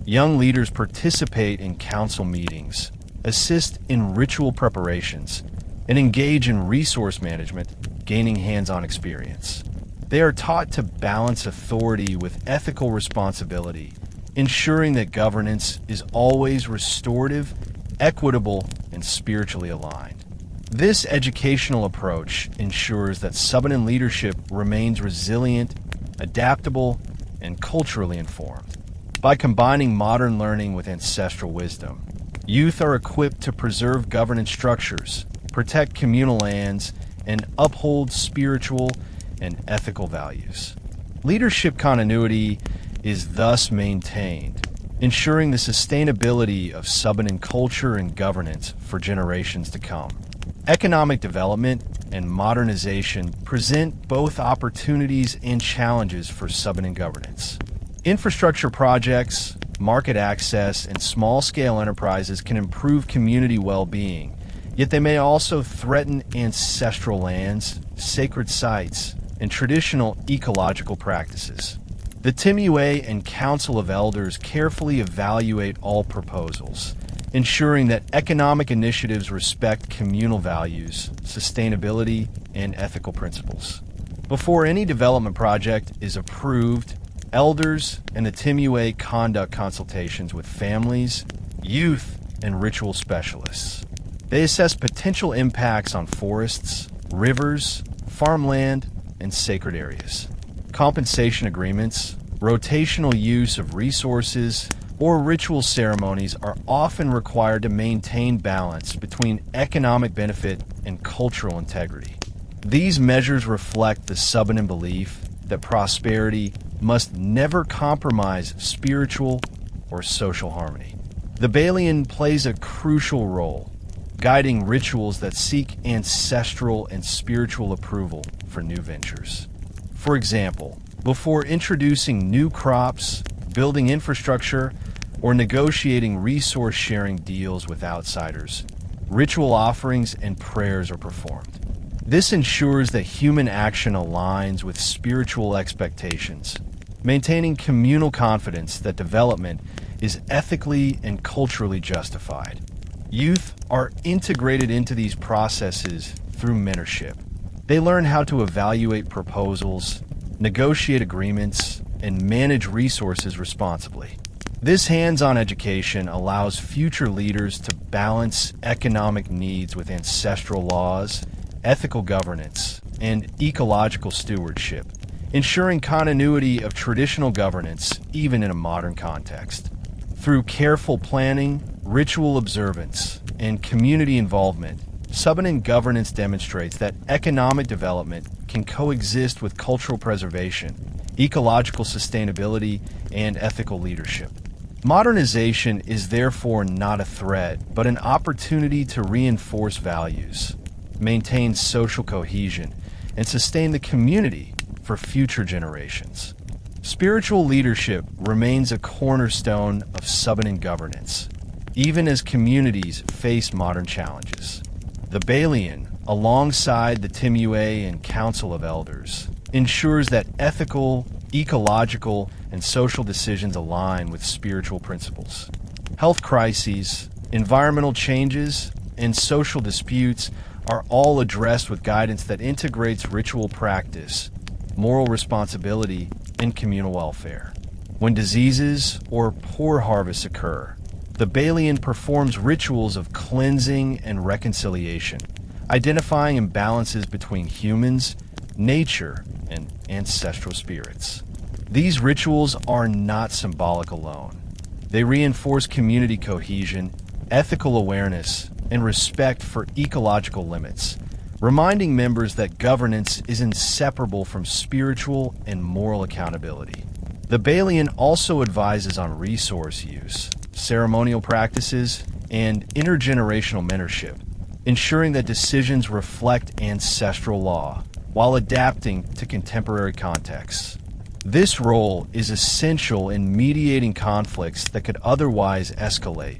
Young leaders participate in council meetings, assist in ritual preparations, and engage in resource management, gaining hands-on experience. They are taught to balance authority with ethical responsibility, ensuring that governance is always restorative, equitable, and spiritually aligned. This educational approach ensures that Subanen leadership remains resilient, adaptable, and culturally informed. By combining modern learning with ancestral wisdom, youth are equipped to preserve governance structures, protect communal lands, and uphold spiritual and ethical values. Leadership continuity is thus maintained, ensuring the sustainability of Subanen culture and governance for generations to come. Economic development and modernization present both opportunities and challenges for Subanen governance. Infrastructure projects, market access, and small-scale enterprises can improve community well-being, yet they may also threaten ancestral lands, sacred sites, and traditional ecological practices. The Timuay and Council of Elders carefully evaluate all proposals, ensuring that economic initiatives respect communal values, sustainability, and ethical principles. Before any development project is approved, elders and the Timuay conduct consultations with families, youth, and ritual specialists. They assess potential impacts on forests, rivers, farmland, and sacred areas. Compensation agreements, rotational use of resources, or ritual ceremonies are often required to maintain balance between economic benefit and cultural integrity. These measures reflect the Subanen belief that prosperity must never compromise spiritual or social harmony. The Balian plays a crucial role, guiding rituals that seek ancestral and spiritual approval for new ventures. For example, before introducing new crops, building infrastructure, or negotiating resource-sharing deals with outsiders, ritual offerings and prayers are performed. This ensures that human action aligns with spiritual expectations, maintaining communal confidence that development is ethically and culturally justified. Youth are integrated into these processes through mentorship. They learn how to evaluate proposals, negotiate agreements, and manage resources responsibly. This hands-on education allows future leaders to balance economic needs with ancestral laws, ethical governance, and ecological stewardship, ensuring continuity of traditional governance even in a modern context. Through careful planning, ritual observance, and community involvement, Subanen governance demonstrates that economic development can coexist with cultural preservation, ecological sustainability, and ethical leadership. Modernization is therefore not a threat, but an opportunity to reinforce values, maintain social cohesion, and sustain the community for future generations. Spiritual leadership remains a cornerstone of Subanen governance, even as communities face modern challenges. The Balian, alongside the Timuay and Council of Elders, ensures that ethical, ecological, and social decisions align with spiritual principles. Health crises, environmental changes, and social disputes are all addressed with guidance that integrates ritual practice, moral responsibility, and communal welfare. When diseases or poor harvests occur, the Balian performs rituals of cleansing and reconciliation, identifying imbalances between humans, nature, and ancestral spirits. These rituals are not symbolic alone. They reinforce community cohesion, ethical awareness, and respect for ecological limits, reminding members that governance is inseparable from spiritual and moral accountability. The Balian also advises on resource use, ceremonial practices, and intergenerational mentorship, ensuring that decisions reflect ancestral law while adapting to contemporary contexts. This role is essential in mediating conflicts that could otherwise escalate,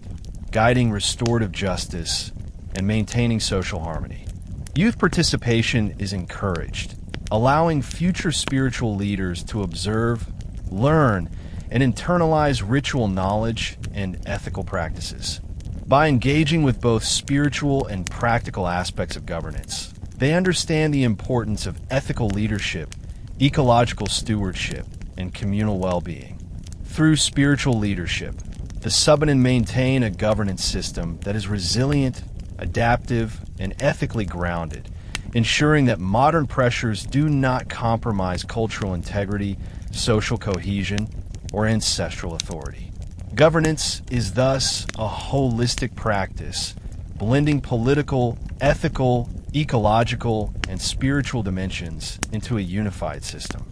guiding restorative justice, and maintaining social harmony. Youth participation is encouraged, allowing future spiritual leaders to observe, learn, and internalize ritual knowledge and ethical practices. By engaging with both spiritual and practical aspects of governance, they understand the importance of ethical leadership, ecological stewardship, and communal well-being. Through spiritual leadership, the Subanen maintain a governance system that is resilient, adaptive, and ethically grounded, ensuring that modern pressures do not compromise cultural integrity, social cohesion, or ancestral authority. Governance is thus a holistic practice, blending political, ethical, ecological, and spiritual dimensions into a unified system.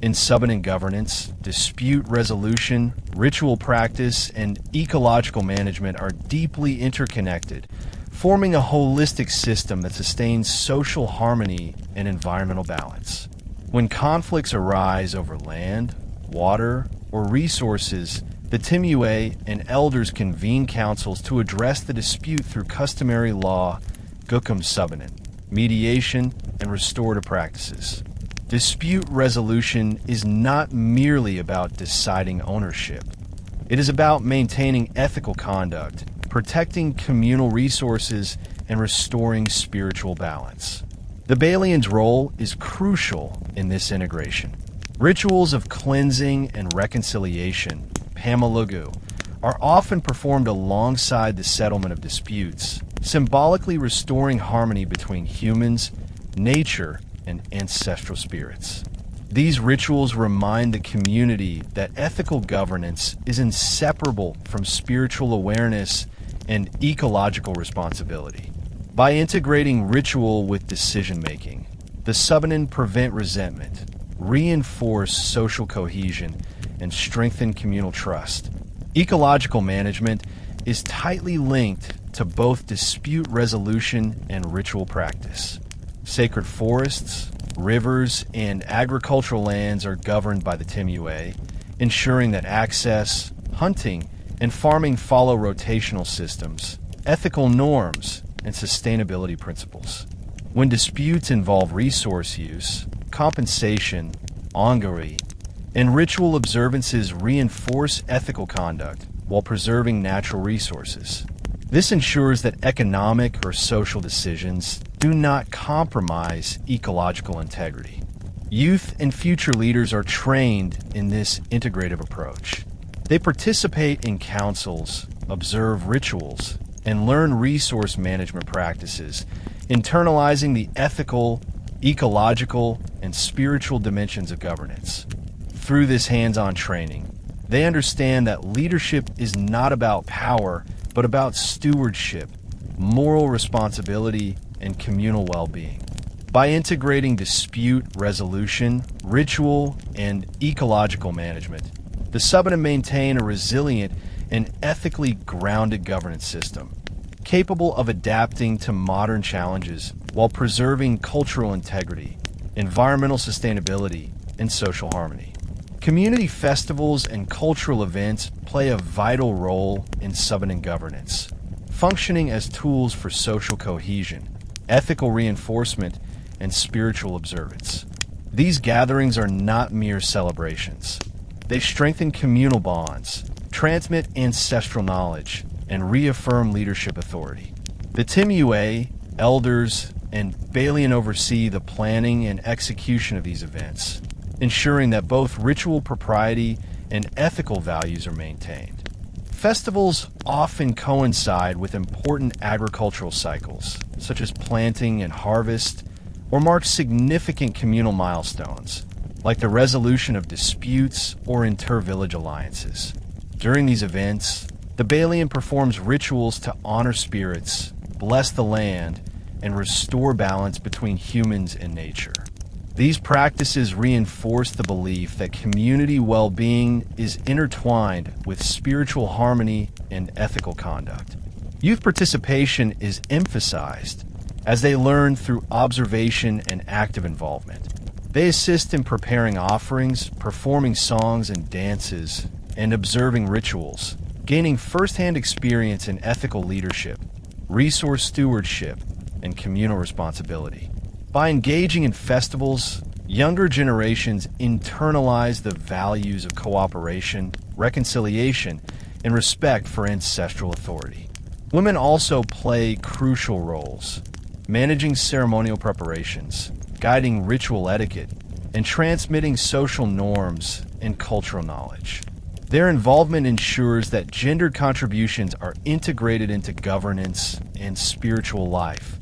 In Subanen governance, dispute resolution, ritual practice, and ecological management are deeply interconnected, forming a holistic system that sustains social harmony and environmental balance. When conflicts arise over land, water, or resources, the Timuay and elders convene councils to address the dispute through customary law, Gukum Subanen, mediation, and restorative practices. Dispute resolution is not merely about deciding ownership. It is about maintaining ethical conduct, protecting communal resources, and restoring spiritual balance. The Balian's role is crucial in this integration. Rituals of cleansing and reconciliation, Pamalugu, are often performed alongside the settlement of disputes, symbolically restoring harmony between humans, nature, and ancestral spirits. These rituals remind the community that ethical governance is inseparable from spiritual awareness and ecological responsibility. By integrating ritual with decision-making, the Subanen prevent resentment, reinforce social cohesion, and strengthen communal trust. Ecological management is tightly linked to both dispute resolution and ritual practice. Sacred forests, rivers, and agricultural lands are governed by the Timuay, ensuring that access, hunting, and farming follow rotational systems, ethical norms, and sustainability principles. When disputes involve resource use, compensation, ongari, and ritual observances reinforce ethical conduct while preserving natural resources. This ensures that economic or social decisions do not compromise ecological integrity. Youth and future leaders are trained in this integrative approach. They participate in councils, observe rituals, and learn resource management practices, internalizing the ethical, ecological, and spiritual dimensions of governance. Through this hands-on training, they understand that leadership is not about power, but about stewardship, moral responsibility, and communal well-being. By integrating dispute resolution, ritual, and ecological management, the Subanen maintain a resilient and ethically grounded governance system, capable of adapting to modern challenges while preserving cultural integrity, environmental sustainability, and social harmony. Community festivals and cultural events play a vital role in Subanen governance, functioning as tools for social cohesion, ethical reinforcement, and spiritual observance. These gatherings are not mere celebrations. They strengthen communal bonds, transmit ancestral knowledge, and reaffirm leadership authority. The Timuay, elders, and Balian oversee the planning and execution of these events, ensuring that both ritual propriety and ethical values are maintained. Festivals often coincide with important agricultural cycles, such as planting and harvest, or mark significant communal milestones, like the resolution of disputes or inter-village alliances. During these events, the Balian performs rituals to honor spirits, bless the land, and restore balance between humans and nature. These practices reinforce the belief that community well-being is intertwined with spiritual harmony and ethical conduct. Youth participation is emphasized as they learn through observation and active involvement. They assist in preparing offerings, performing songs and dances, and observing rituals, gaining first-hand experience in ethical leadership, resource stewardship, and communal responsibility. By engaging in festivals, younger generations internalize the values of cooperation, reconciliation, and respect for ancestral authority. Women also play crucial roles, managing ceremonial preparations, guiding ritual etiquette, and transmitting social norms and cultural knowledge. Their involvement ensures that gendered contributions are integrated into governance and spiritual life,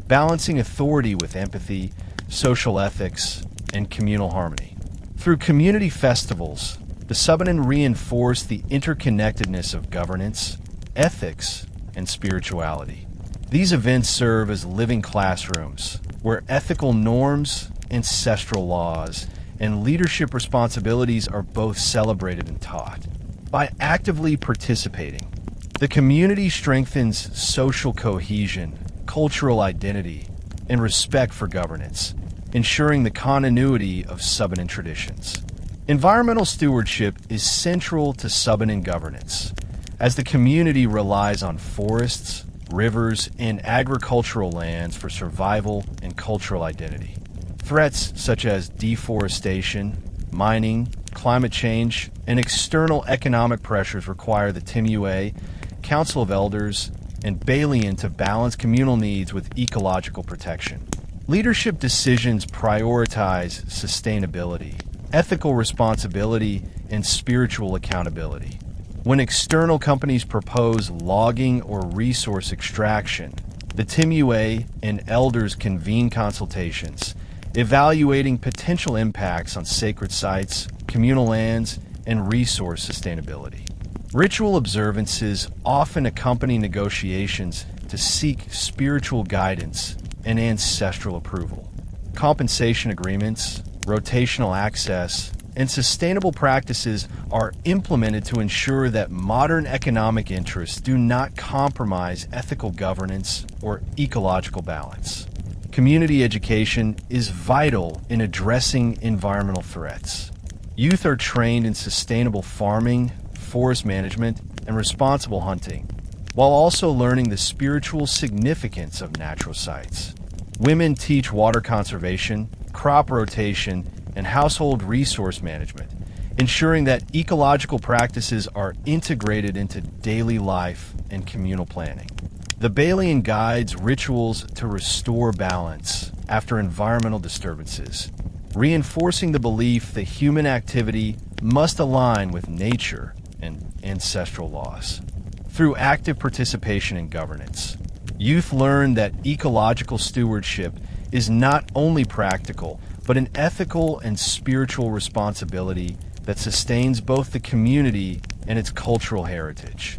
balancing authority with empathy, social ethics, and communal harmony. Through community festivals, the Subanen reinforce the interconnectedness of governance, ethics, and spirituality. These events serve as living classrooms where ethical norms, ancestral laws, and leadership responsibilities are both celebrated and taught. By actively participating, the community strengthens social cohesion, cultural identity, and respect for governance, ensuring the continuity of Subanen traditions. Environmental stewardship is central to Subanen governance, as the community relies on forests, rivers, and agricultural lands for survival and cultural identity. Threats such as deforestation, mining, climate change, and external economic pressures require the Timuay, Council of Elders, and Balian to balance communal needs with ecological protection. Leadership decisions prioritize sustainability, ethical responsibility, and spiritual accountability. When external companies propose logging or resource extraction, the Timuay and elders convene consultations, evaluating potential impacts on sacred sites, communal lands, and resource sustainability. Ritual observances often accompany negotiations to seek spiritual guidance and ancestral approval. Compensation agreements, rotational access, and sustainable practices are implemented to ensure that modern economic interests do not compromise ethical governance or ecological balance. Community education is vital in addressing environmental threats. Youth are trained in sustainable farming, forest management, and responsible hunting, while also learning the spiritual significance of natural sites. Women teach water conservation, crop rotation, and household resource management, ensuring that ecological practices are integrated into daily life and communal planning. The Balian guides rituals to restore balance after environmental disturbances, reinforcing the belief that human activity must align with nature and ancestral laws. Through active participation in governance, youth learn that ecological stewardship is not only practical, but an ethical and spiritual responsibility that sustains both the community and its cultural heritage.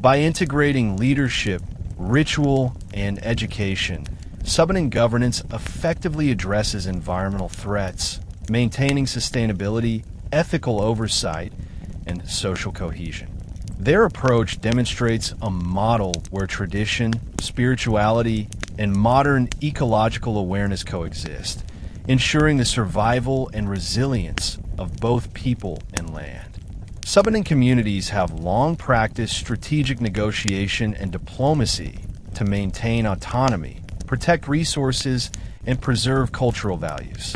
By integrating leadership, ritual, and education, Subanen governance effectively addresses environmental threats, maintaining sustainability, ethical oversight, and social cohesion. Their approach demonstrates a model where tradition, spirituality, and modern ecological awareness coexist, ensuring the survival and resilience of both people and land. Subanen communities have long practiced strategic negotiation and diplomacy to maintain autonomy, protect resources, and preserve cultural values.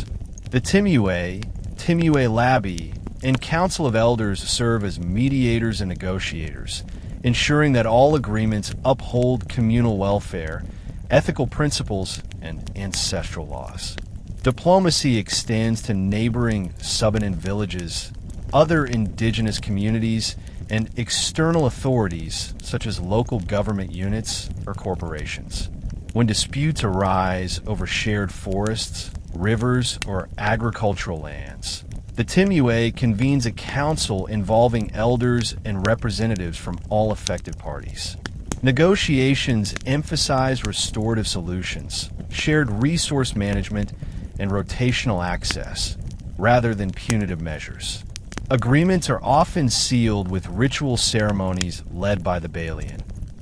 The Timuay, Timuay Labi, and Council of Elders serve as mediators and negotiators, ensuring that all agreements uphold communal welfare, ethical principles, and ancestral laws. Diplomacy extends to neighboring Subanen villages, other indigenous communities, and external authorities such as local government units or corporations. When disputes arise over shared forests, rivers, or agricultural lands, the Timuay convenes a council involving elders and representatives from all affected parties. Negotiations emphasize restorative solutions, shared resource management, and rotational access, rather than punitive measures. Agreements are often sealed with ritual ceremonies led by the Balian,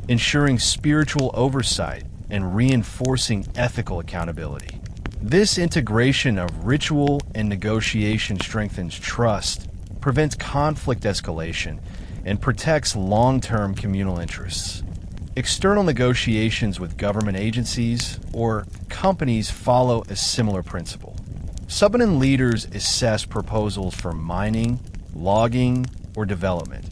ensuring spiritual oversight and reinforcing ethical accountability. This integration of ritual and negotiation strengthens trust, prevents conflict escalation, and protects long-term communal interests. External negotiations with government agencies or companies follow a similar principle. Subanen leaders assess proposals for mining, logging, or development,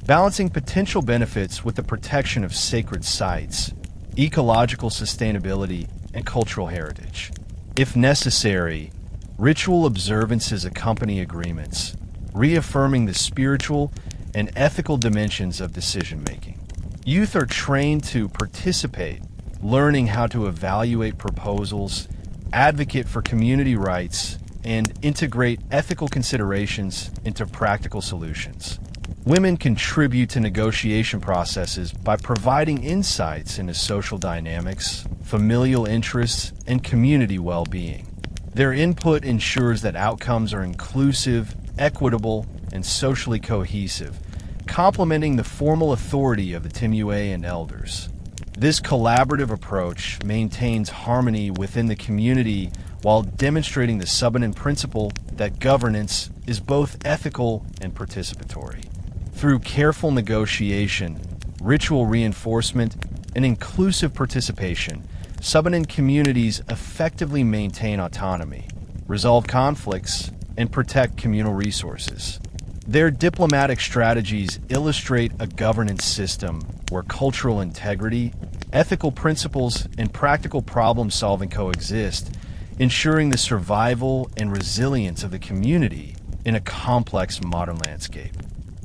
balancing potential benefits with the protection of sacred sites, ecological sustainability, and cultural heritage. If necessary, ritual observances accompany agreements, reaffirming the spiritual and ethical dimensions of decision-making. Youth are trained to participate, learning how to evaluate proposals, advocate for community rights, and integrate ethical considerations into practical solutions. Women contribute to negotiation processes by providing insights into social dynamics, familial interests, and community well-being. Their input ensures that outcomes are inclusive, equitable, and socially cohesive, complementing the formal authority of the Timuay and elders. This collaborative approach maintains harmony within the community while demonstrating the Subanen principle that governance is both ethical and participatory. Through careful negotiation, ritual reinforcement, and inclusive participation, Subanen communities effectively maintain autonomy, resolve conflicts, and protect communal resources. Their diplomatic strategies illustrate a governance system where cultural integrity, ethical principles, and practical problem-solving coexist, ensuring the survival and resilience of the community in a complex modern landscape.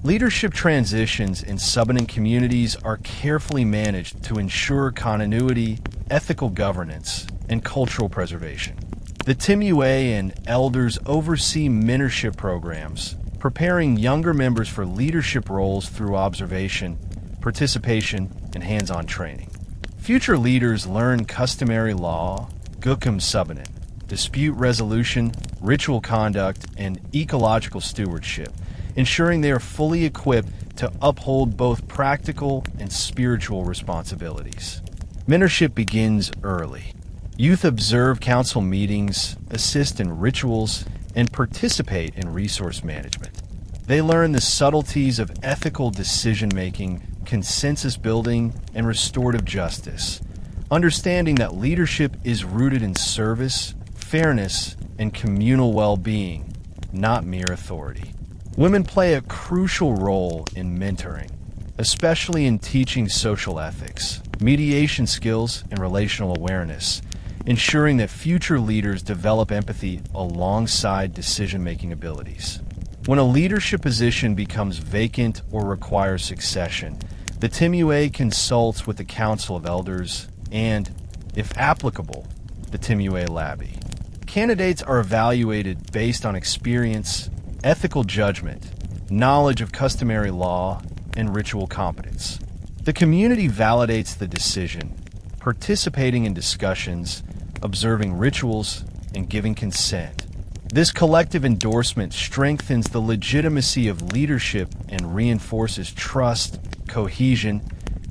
Leadership transitions in Subanen communities are carefully managed to ensure continuity, ethical governance, and cultural preservation. The Timuay and elders oversee mentorship programs, preparing younger members for leadership roles through observation, participation, and hands-on training. Future leaders learn customary law, Gukum Subanen, dispute resolution, ritual conduct, and ecological stewardship, ensuring they are fully equipped to uphold both practical and spiritual responsibilities. Mentorship begins early. Youth observe council meetings, assist in rituals, and participate in resource management. They learn the subtleties of ethical decision-making, consensus building, and restorative justice, understanding that leadership is rooted in service, fairness, and communal well-being, not mere authority. Women play a crucial role in mentoring, especially in teaching social ethics, mediation skills, and relational awareness, ensuring that future leaders develop empathy alongside decision-making abilities. When a leadership position becomes vacant or requires succession, the Timuay consults with the Council of Elders and, if applicable, the Timuay Labby. Candidates are evaluated based on experience, ethical judgment, knowledge of customary law, and ritual competence. The community validates the decision, participating in discussions, observing rituals, and giving consent. This collective endorsement strengthens the legitimacy of leadership and reinforces trust, cohesion,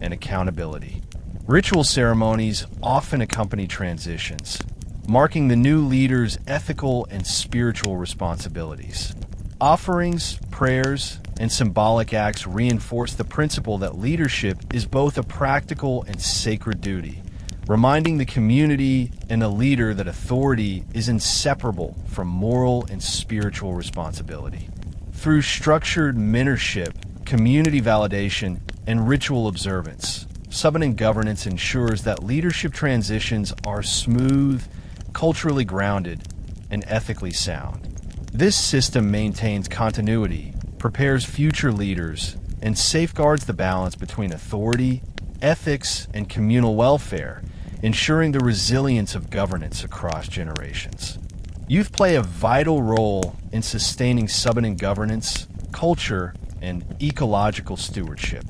and accountability. Ritual ceremonies often accompany transitions, marking the new leader's ethical and spiritual responsibilities. Offerings, prayers, and symbolic acts reinforce the principle that leadership is both a practical and sacred duty, reminding the community and the leader that authority is inseparable from moral and spiritual responsibility. Through structured mentorship, community validation, and ritual observance, Subanen governance ensures that leadership transitions are smooth, culturally grounded, and ethically sound. This system maintains continuity, prepares future leaders, and safeguards the balance between authority, ethics, and communal welfare, ensuring the resilience of governance across generations. Youth play a vital role in sustaining Subanen governance, culture, and ecological stewardship.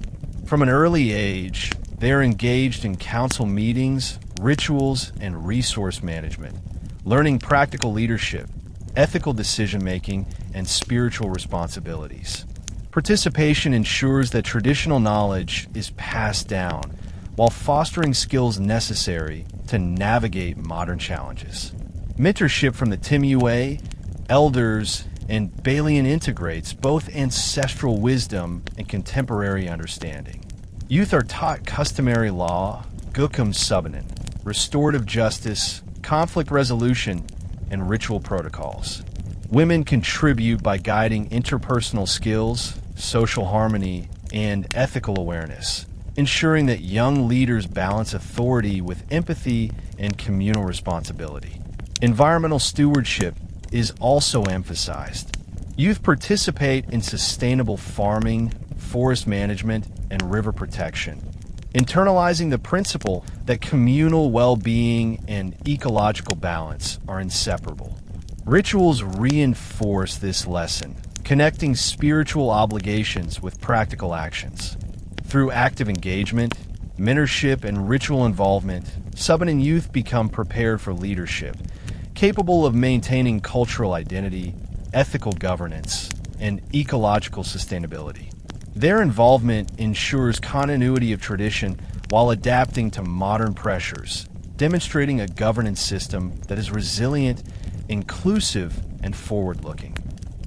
From an early age, they are engaged in council meetings, rituals, and resource management, learning practical leadership, ethical decision-making, and spiritual responsibilities. Participation ensures that traditional knowledge is passed down, while fostering skills necessary to navigate modern challenges. Mentorship from the Timuay, elders, and Balian integrates both ancestral wisdom and contemporary understanding. Youth are taught customary law, Subanen, restorative justice, conflict resolution, and ritual protocols. Women contribute by guiding interpersonal skills, social harmony, and ethical awareness, ensuring that young leaders balance authority with empathy and communal responsibility. Environmental stewardship is also emphasized. Youth participate in sustainable farming, forest management, and river protection, internalizing the principle that communal well-being and ecological balance are inseparable. Rituals reinforce this lesson, connecting spiritual obligations with practical actions. Through active engagement, mentorship, and ritual involvement, Subanen youth become prepared for leadership, capable of maintaining cultural identity, ethical governance, and ecological sustainability. Their involvement ensures continuity of tradition while adapting to modern pressures, demonstrating a governance system that is resilient, inclusive, and forward-looking.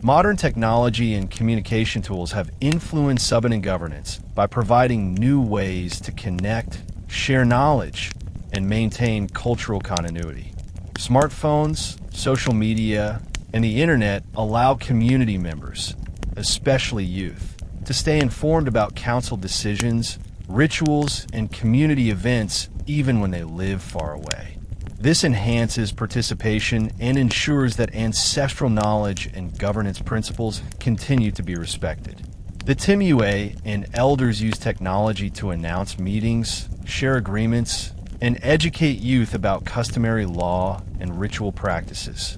Modern technology and communication tools have influenced Subanen governance by providing new ways to connect, share knowledge, and maintain cultural continuity. Smartphones, social media, and the internet allow community members, especially youth, to stay informed about council decisions, rituals, and community events even when they live far away. This enhances participation and ensures that ancestral knowledge and governance principles continue to be respected. The Timuay and elders use technology to announce meetings, share agreements, and educate youth about customary law and ritual practices.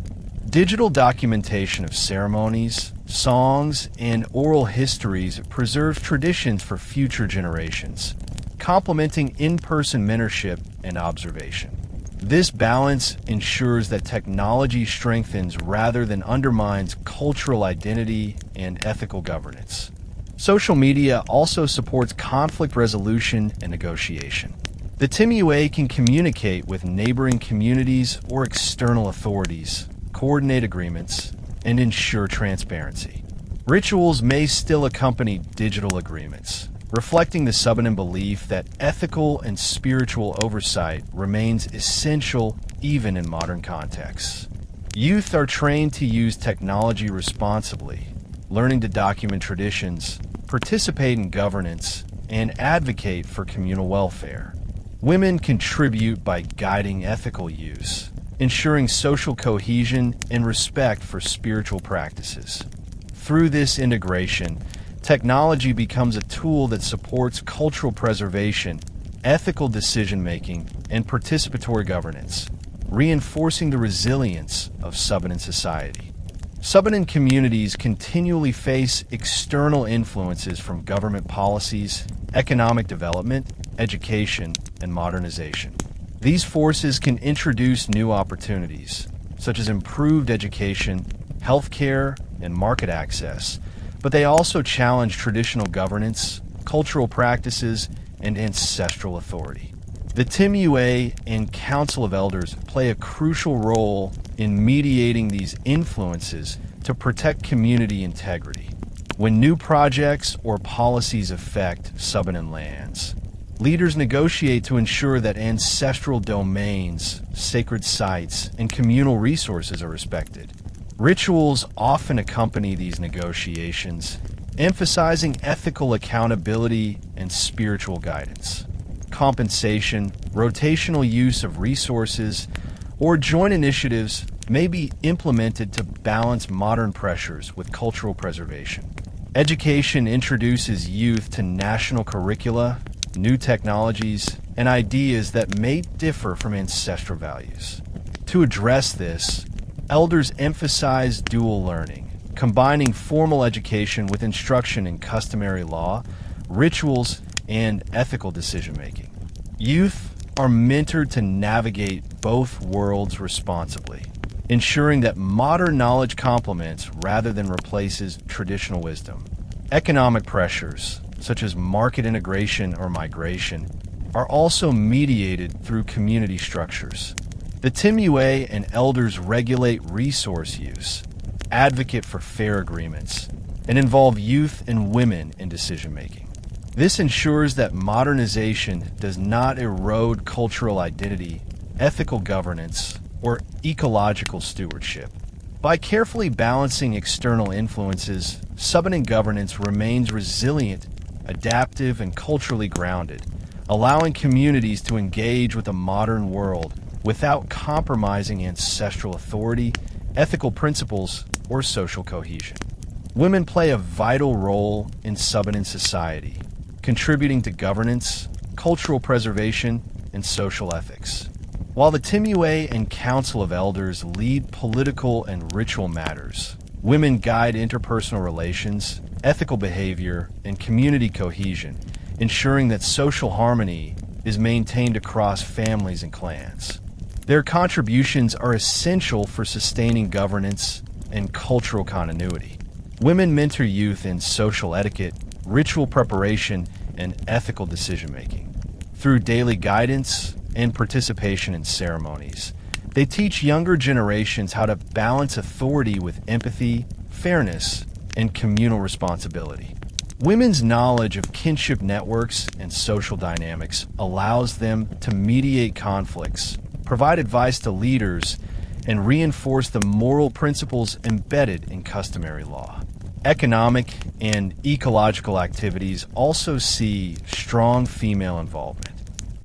Digital documentation of ceremonies, songs, and oral histories preserves traditions for future generations, complementing in-person mentorship and observation. This balance ensures that technology strengthens rather than undermines cultural identity and ethical governance. Social media also supports conflict resolution and negotiation. The Timuay can communicate with neighboring communities or external authorities, coordinate agreements, and ensure transparency. Rituals may still accompany digital agreements, reflecting the Subanen belief that ethical and spiritual oversight remains essential even in modern contexts. Youth are trained to use technology responsibly, learning to document traditions, participate in governance, and advocate for communal welfare. Women contribute by guiding ethical use, ensuring social cohesion and respect for spiritual practices. Through this integration, technology becomes a tool that supports cultural preservation, ethical decision-making, and participatory governance, reinforcing the resilience of Subanen society. Subanen communities continually face external influences from government policies, economic development, education, and modernization. These forces can introduce new opportunities, such as improved education, healthcare, and market access, but they also challenge traditional governance, cultural practices, and ancestral authority. The Timuay and Council of Elders play a crucial role in mediating these influences to protect community integrity. When new projects or policies affect Subanen lands, leaders negotiate to ensure that ancestral domains, sacred sites, and communal resources are respected. Rituals often accompany these negotiations, emphasizing ethical accountability and spiritual guidance. Compensation, rotational use of resources, or joint initiatives may be implemented to balance modern pressures with cultural preservation. Education introduces youth to national curricula, new technologies, and ideas that may differ from ancestral values. To address this, elders emphasize dual learning, combining formal education with instruction in customary law, rituals, and ethical decision-making. Youth are mentored to navigate both worlds responsibly, ensuring that modern knowledge complements rather than replaces traditional wisdom. Economic pressures, such as market integration or migration, are also mediated through community structures. The Timuay and elders regulate resource use, advocate for fair agreements, and involve youth and women in decision-making. This ensures that modernization does not erode cultural identity, ethical governance, or ecological stewardship. By carefully balancing external influences, Subanen governance remains resilient, adaptive, and culturally grounded, allowing communities to engage with a modern world without compromising ancestral authority, ethical principles, or social cohesion. Women play a vital role in Subanen society, contributing to governance, cultural preservation, and social ethics. While the Timuay and Council of Elders lead political and ritual matters, women guide interpersonal relations, ethical behavior, and community cohesion, ensuring that social harmony is maintained across families and clans. Their contributions are essential for sustaining governance and cultural continuity. Women mentor youth in social etiquette, ritual preparation, and ethical decision-making. Through daily guidance and participation in ceremonies, they teach younger generations how to balance authority with empathy, fairness, and communal responsibility. Women's knowledge of kinship networks and social dynamics allows them to mediate conflicts, provide advice to leaders, and reinforce the moral principles embedded in customary law. Economic and ecological activities also see strong female involvement.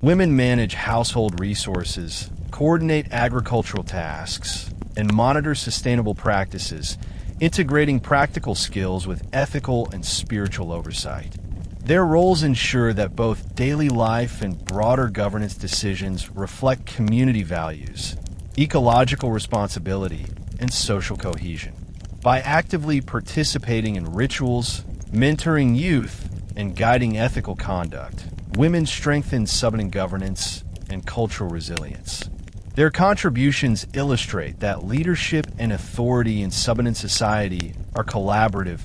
Women manage household resources, coordinate agricultural tasks, and monitor sustainable practices, integrating practical skills with ethical and spiritual oversight. Their roles ensure that both daily life and broader governance decisions reflect community values, ecological responsibility, and social cohesion. By actively participating in rituals, mentoring youth, and guiding ethical conduct, women strengthen Subanen governance and cultural resilience. Their contributions illustrate that leadership and authority in Subanen society are collaborative,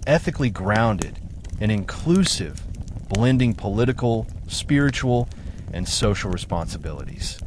ethically grounded, and inclusive, blending political, spiritual, and social responsibilities.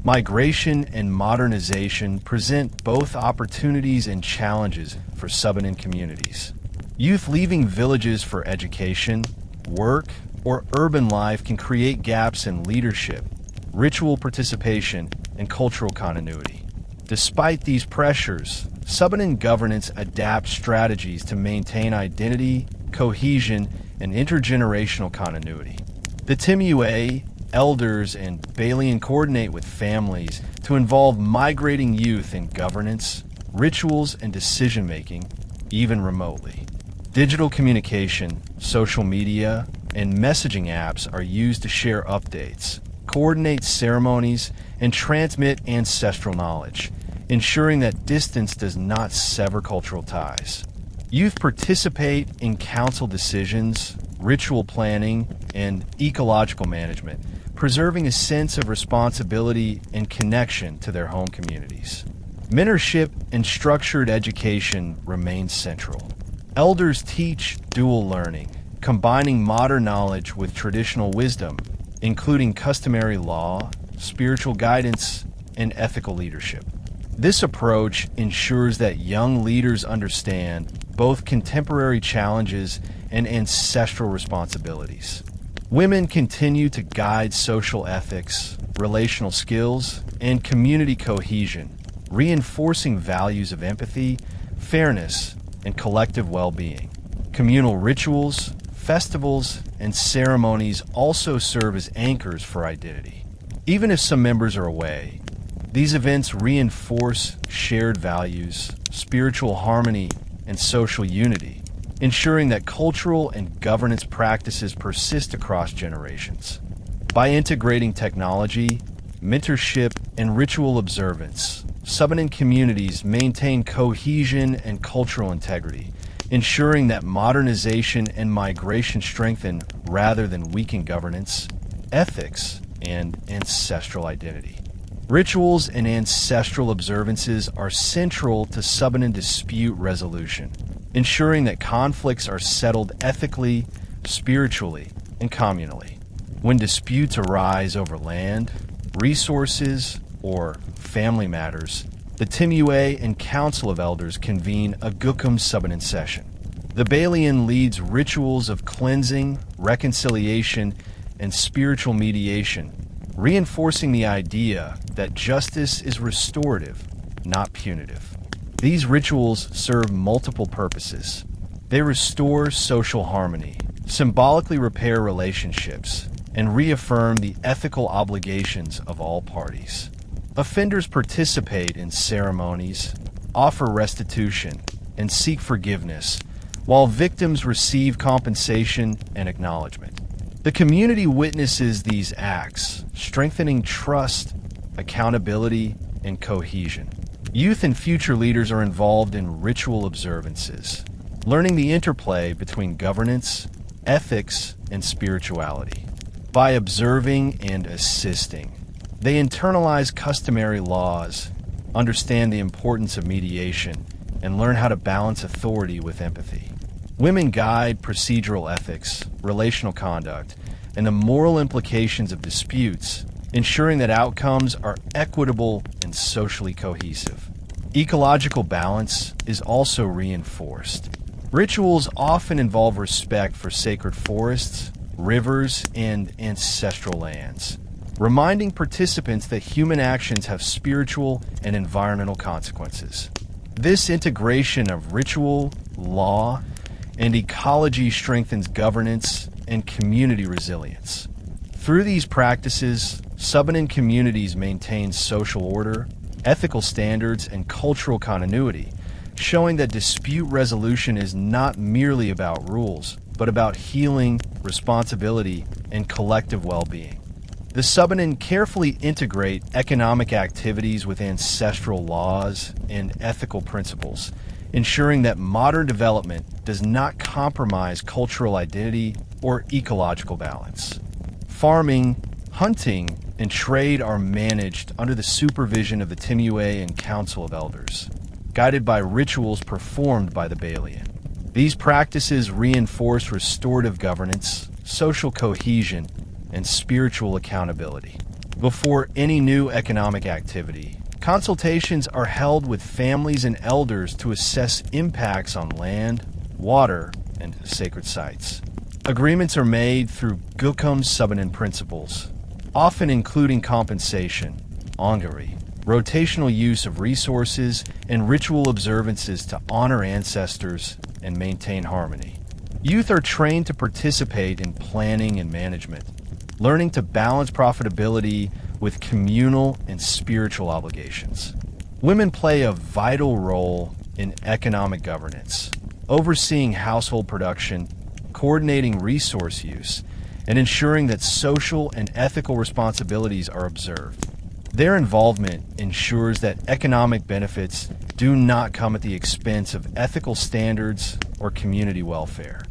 Migration and modernization present both opportunities and challenges for Subanen communities. Youth leaving villages for education, work, or urban life can create gaps in leadership, ritual participation, and cultural continuity. Despite these pressures, Subanen governance adapts strategies to maintain identity, cohesion, and intergenerational continuity. The Timuay, elders, and Balian coordinate with families to involve migrating youth in governance, rituals, and decision-making, even remotely. Digital communication, social media, and messaging apps are used to share updates, coordinate ceremonies, and transmit ancestral knowledge, ensuring that distance does not sever cultural ties. Youth participate in council decisions, ritual planning, and ecological management, preserving a sense of responsibility and connection to their home communities. Mentorship and structured education remain central. Elders teach dual learning, combining modern knowledge with traditional wisdom, including customary law, spiritual guidance, and ethical leadership. This approach ensures that young leaders understand both contemporary challenges and ancestral responsibilities. Women continue to guide social ethics, relational skills, and community cohesion, reinforcing values of empathy, fairness, and collective well-being. Communal rituals, festivals, and ceremonies also serve as anchors for identity. Even if some members are away, these events reinforce shared values, spiritual harmony, and social unity, ensuring that cultural and governance practices persist across generations. By integrating technology, mentorship, and ritual observance, Subanen communities maintain cohesion and cultural integrity, ensuring that modernization and migration strengthen rather than weaken governance, ethics, and ancestral identity. Rituals and ancestral observances are central to Subanen dispute resolution, ensuring that conflicts are settled ethically, spiritually, and communally. When disputes arise over land, resources, or family matters, the Timuay and Council of Elders convene a Gukum Subanen session. The Balian leads rituals of cleansing, reconciliation, and spiritual mediation, reinforcing the idea that justice is restorative, not punitive. These rituals serve multiple purposes. They restore social harmony, symbolically repair relationships, and reaffirm the ethical obligations of all parties. Offenders participate in ceremonies, offer restitution, and seek forgiveness, while victims receive compensation and acknowledgement. The community witnesses these acts, strengthening trust, accountability, and cohesion. Youth and future leaders are involved in ritual observances, learning the interplay between governance, ethics, and spirituality. By observing and assisting, they internalize customary laws, understand the importance of mediation, and learn how to balance authority with empathy. Women guide procedural ethics, relational conduct, and the moral implications of disputes, ensuring that outcomes are equitable and socially cohesive. Ecological balance is also reinforced. Rituals often involve respect for sacred forests, rivers, and ancestral lands, reminding participants that human actions have spiritual and environmental consequences. This integration of ritual, law, and ecology strengthens governance and community resilience. Through these practices, Subanen communities maintain social order, ethical standards, and cultural continuity, showing that dispute resolution is not merely about rules, but about healing, responsibility, and collective well-being. The Subanen carefully integrate economic activities with ancestral laws and ethical principles, ensuring that modern development does not compromise cultural identity or ecological balance. Farming, hunting, and trade are managed under the supervision of the Timuay and Council of Elders, guided by rituals performed by the Balian. These practices reinforce restorative governance, social cohesion, and spiritual accountability. Before any new economic activity, consultations are held with families and elders to assess impacts on land, water, and sacred sites. Agreements are made through Gukum Subanen principles, often including compensation, ongari, rotational use of resources, and ritual observances to honor ancestors and maintain harmony. Youth are trained to participate in planning and management, learning to balance profitability with communal and spiritual obligations. Women play a vital role in economic governance, overseeing household production, coordinating resource use, and ensuring that social and ethical responsibilities are observed. Their involvement ensures that economic benefits do not come at the expense of ethical standards or community welfare.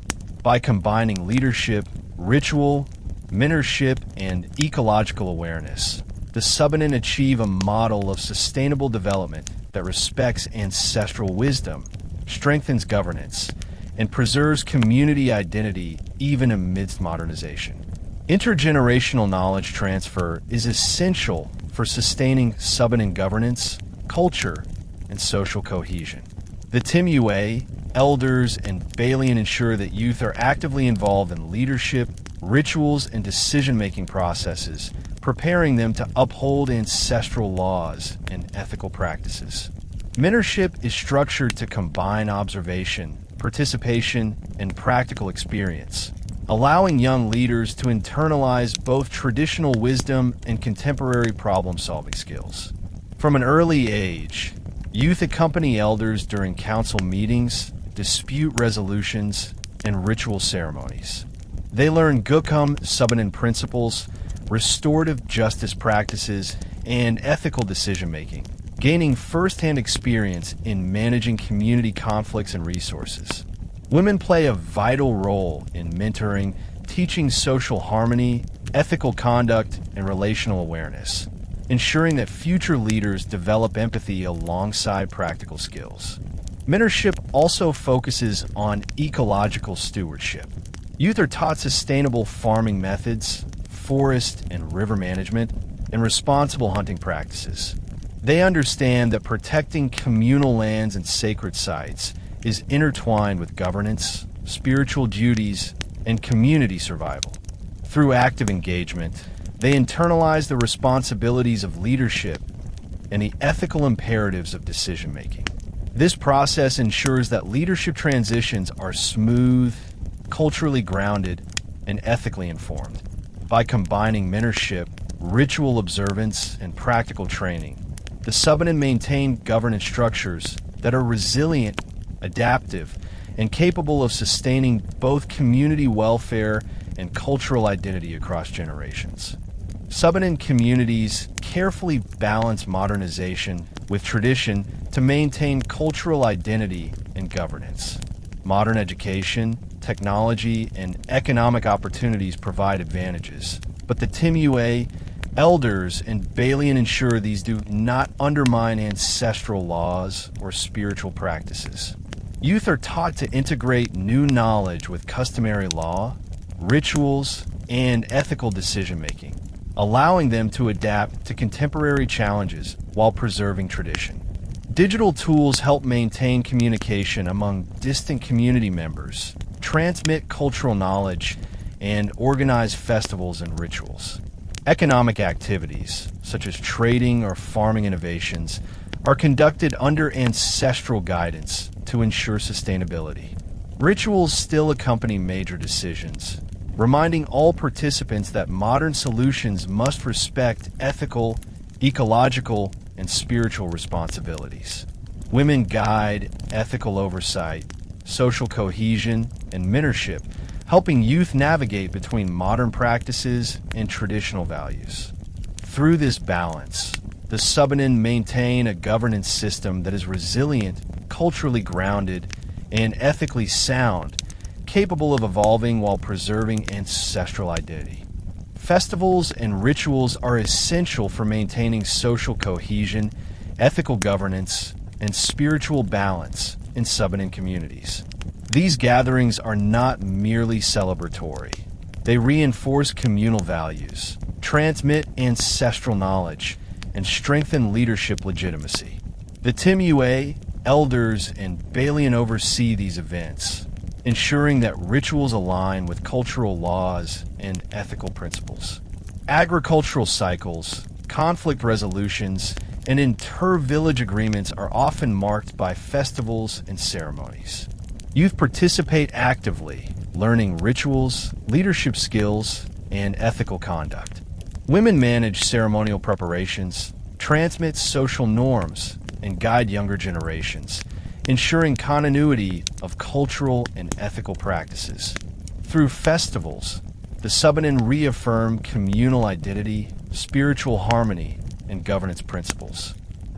By combining leadership, ritual, mentorship, and ecological awareness, the Subanen achieve a model of sustainable development that respects ancestral wisdom, strengthens governance, and preserves community identity even amidst modernization. Intergenerational knowledge transfer is essential for sustaining Subanen governance, culture, and social cohesion. The Timuay, elders, and Balian ensure that youth are actively involved in leadership, rituals, and decision-making processes, preparing them to uphold ancestral laws and ethical practices. Mentorship is structured to combine observation, participation, and practical experience, allowing young leaders to internalize both traditional wisdom and contemporary problem-solving skills. From an early age, youth accompany elders during council meetings, dispute resolutions, and ritual ceremonies. They learn Gukum Subanen principles, restorative justice practices, and ethical decision-making, gaining first-hand experience in managing community conflicts and resources. Women play a vital role in mentoring, teaching social harmony, ethical conduct, and relational awareness, ensuring that future leaders develop empathy alongside practical skills. Mentorship also focuses on ecological stewardship. Youth are taught sustainable farming methods, forest and river management, and responsible hunting practices. They understand that protecting communal lands and sacred sites is intertwined with governance, spiritual duties, and community survival. Through active engagement, they internalize the responsibilities of leadership and the ethical imperatives of decision-making. This process ensures that leadership transitions are smooth, culturally grounded, and ethically informed. By combining mentorship, ritual observance, and practical training, the Subanen maintain governance structures that are resilient, adaptive, and capable of sustaining both community welfare and cultural identity across generations. Subanen communities carefully balance modernization with tradition to maintain cultural identity and governance. Modern education, technology, and economic opportunities provide advantages, but the Timuay, elders, and Balian ensure these do not undermine ancestral laws or spiritual practices. Youth are taught to integrate new knowledge with customary law, rituals, and ethical decision-making, allowing them to adapt to contemporary challenges while preserving tradition. Digital tools help maintain communication among distant community members, transmit cultural knowledge, and organize festivals and rituals. Economic activities, such as trading or farming innovations, are conducted under ancestral guidance to ensure sustainability. Rituals still accompany major decisions, reminding all participants that modern solutions must respect ethical, ecological, and spiritual responsibilities. Women guide ethical oversight, social cohesion, and mentorship, helping youth navigate between modern practices and traditional values. Through this balance, the Subanen maintain a governance system that is resilient, culturally grounded, and ethically sound, capable of evolving while preserving ancestral identity. Festivals and rituals are essential for maintaining social cohesion, ethical governance, and spiritual balance in Subanen communities. These gatherings are not merely celebratory. They reinforce communal values, transmit ancestral knowledge, and strengthen leadership legitimacy. The Timuay, elders, and Balian oversee these events, ensuring that rituals align with cultural laws and ethical principles. Agricultural cycles, conflict resolutions, and inter-village agreements are often marked by festivals and ceremonies. Youth participate actively, learning rituals, leadership skills, and ethical conduct. Women manage ceremonial preparations, transmit social norms, and guide younger generations, ensuring continuity of cultural and ethical practices. Through festivals, the Subanen reaffirm communal identity, spiritual harmony, and governance principles.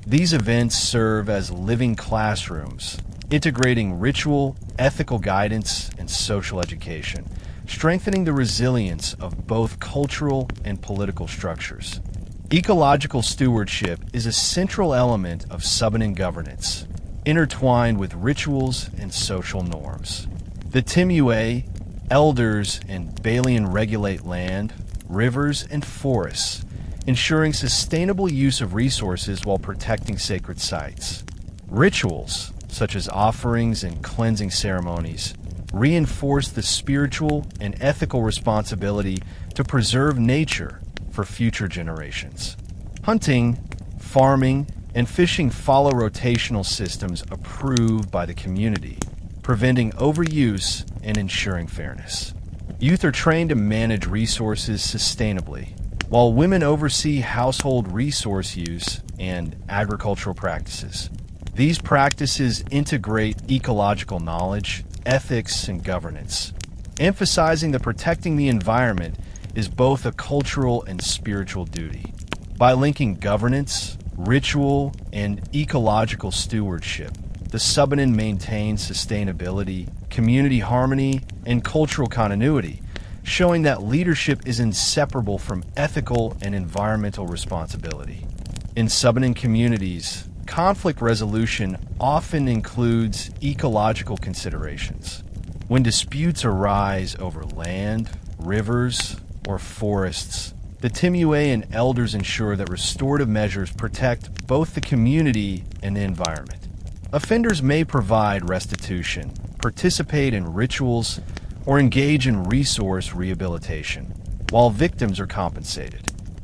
These events serve as living classrooms, integrating ritual, ethical guidance, and social education, strengthening the resilience of both cultural and political structures. Ecological stewardship is a central element of Subanen governance, intertwined with rituals and social norms. The Timuay, elders, and Balian regulate land, rivers, and forests, ensuring sustainable use of resources while protecting sacred sites. Rituals, such as offerings and cleansing ceremonies, reinforce the spiritual and ethical responsibility to preserve nature for future generations. Hunting, farming, and fishing follow rotational systems approved by the community, preventing overuse and ensuring fairness. Youth are trained to manage resources sustainably, while women oversee household resource use and agricultural practices. These practices integrate ecological knowledge, ethics, and governance, emphasizing that protecting the environment is both a cultural and spiritual duty. By linking governance, ritual, and ecological stewardship, the Subanen maintains sustainability, community harmony, and cultural continuity, showing that leadership is inseparable from ethical and environmental responsibility. In Subanen communities, conflict resolution often includes ecological considerations. When disputes arise over land, rivers, or forests, The Timuay and elders ensure that restorative measures protect both the community and the environment. Offenders may provide restitution, participate in rituals, or engage in resource rehabilitation, while victims are compensated.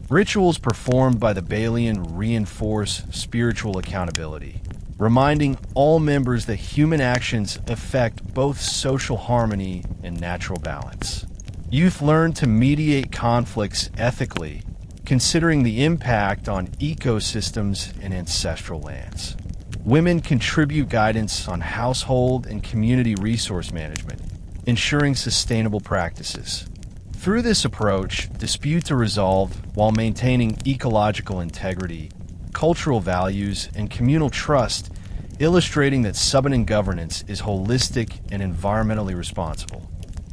Rituals performed by the Balian reinforce spiritual accountability, reminding all members that human actions affect both social harmony and natural balance. Youth learn to mediate conflicts ethically, considering the impact on ecosystems and ancestral lands. Women contribute guidance on household and community resource management, ensuring sustainable practices. Through this approach, disputes are resolved while maintaining ecological integrity, cultural values, and communal trust, illustrating that Subanen governance is holistic and environmentally responsible.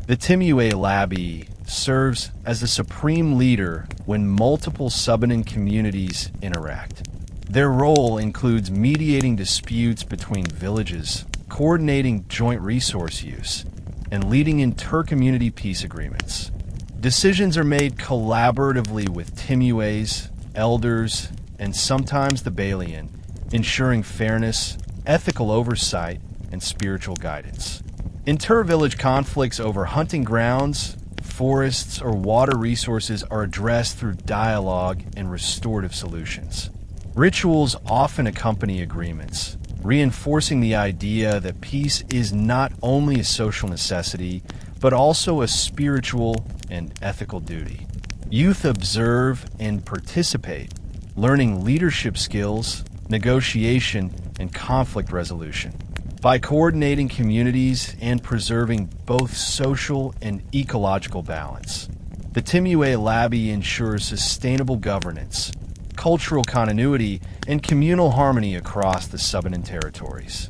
The Timuay Labi serves as the supreme leader when multiple Subanen communities interact. Their role includes mediating disputes between villages, coordinating joint resource use, and leading inter-community peace agreements. Decisions are made collaboratively with Timuays, elders, and sometimes the Balian, ensuring fairness, ethical oversight, and spiritual guidance. Inter-village conflicts over hunting grounds, forests, or water resources are addressed through dialogue and restorative solutions. Rituals often accompany agreements, reinforcing the idea that peace is not only a social necessity, but also a spiritual and ethical duty. Youth observe and participate, learning leadership skills, negotiation, and conflict resolution. By coordinating communities and preserving both social and ecological balance, the Timuay Labi ensures sustainable governance, cultural continuity, and communal harmony across the Subanen territories.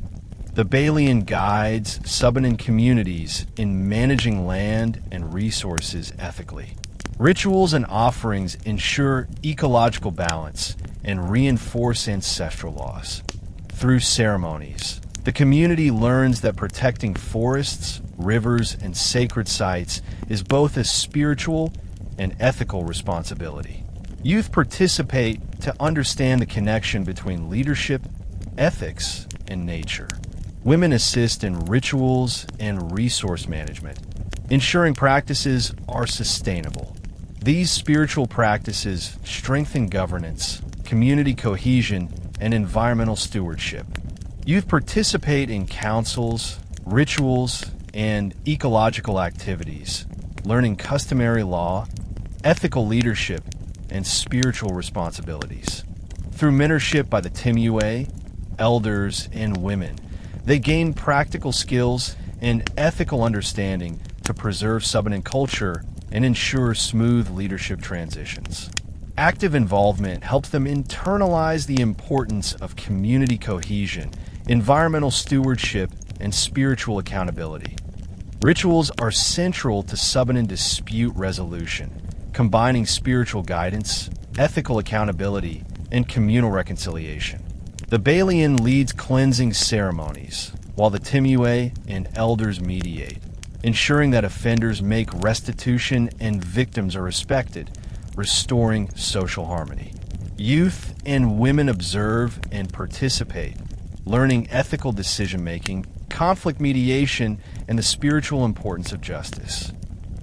The Balian guides Subanen communities in managing land and resources ethically. Rituals and offerings ensure ecological balance and reinforce ancestral laws. Through ceremonies, the community learns that protecting forests, rivers, and sacred sites is both a spiritual and ethical responsibility. Youth participate to understand the connection between leadership, ethics, and nature. Women assist in rituals and resource management, ensuring practices are sustainable. These spiritual practices strengthen governance, community cohesion, and environmental stewardship. Youth participate in councils, rituals, and ecological activities, learning customary law, ethical leadership, and spiritual responsibilities. Through mentorship by the Timuay, elders, and women, they gain practical skills and ethical understanding to preserve Subanen culture and ensure smooth leadership transitions. Active involvement helps them internalize the importance of community cohesion, environmental stewardship, and spiritual accountability. Rituals are central to Subanen dispute resolution, combining spiritual guidance, ethical accountability, and communal reconciliation. The Balian leads cleansing ceremonies, while the Timuay and elders mediate, ensuring that offenders make restitution and victims are respected, restoring social harmony. Youth and women observe and participate, learning ethical decision-making, conflict mediation, and the spiritual importance of justice.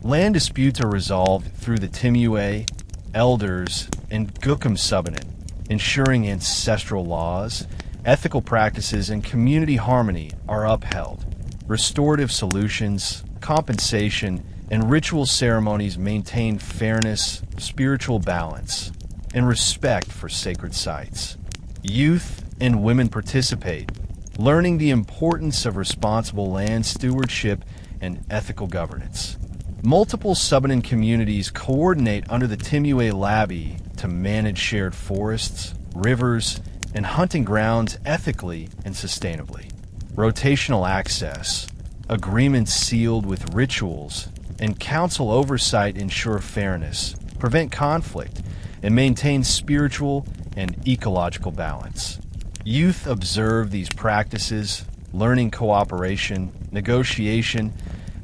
Land disputes are resolved through the Timuay, elders, and Gukum Subanen, ensuring ancestral laws, ethical practices, and community harmony are upheld. Restorative solutions, compensation, and ritual ceremonies maintain fairness, spiritual balance, and respect for sacred sites. Youth and women participate, learning the importance of responsible land stewardship and ethical governance. Multiple Subanen communities coordinate under the Timuay Labi to manage shared forests, rivers, and hunting grounds ethically and sustainably. Rotational access, agreements sealed with rituals, and council oversight ensure fairness, prevent conflict, and maintain spiritual and ecological balance. Youth observe these practices, learning cooperation, negotiation,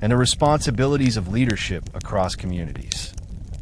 and the responsibilities of leadership across communities.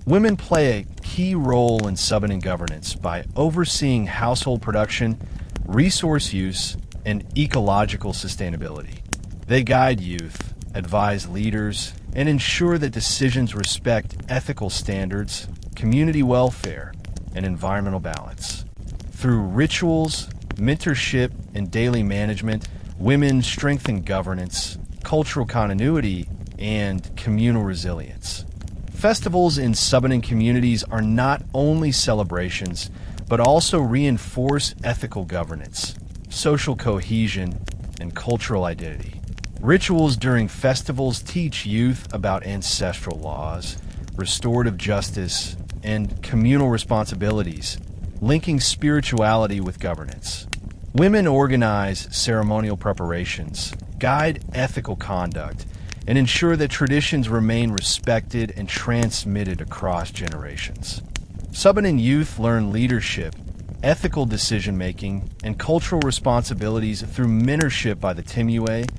Women play a key role in Subanen governance by overseeing household production, resource use, and ecological sustainability. They guide youth, advise leaders, and ensure that decisions respect ethical standards, community welfare, and environmental balance. Through rituals, mentorship, and daily management, women strengthen governance, cultural continuity, and communal resilience. Festivals in Subanen communities are not only celebrations, but also reinforce ethical governance, social cohesion, and cultural identity. Rituals during festivals teach youth about ancestral laws, restorative justice, and communal responsibilities, linking spirituality with governance. Women organize ceremonial preparations, guide ethical conduct, and ensure that traditions remain respected and transmitted across generations. Subanen youth learn leadership, ethical decision-making, and cultural responsibilities through mentorship by the Timuay,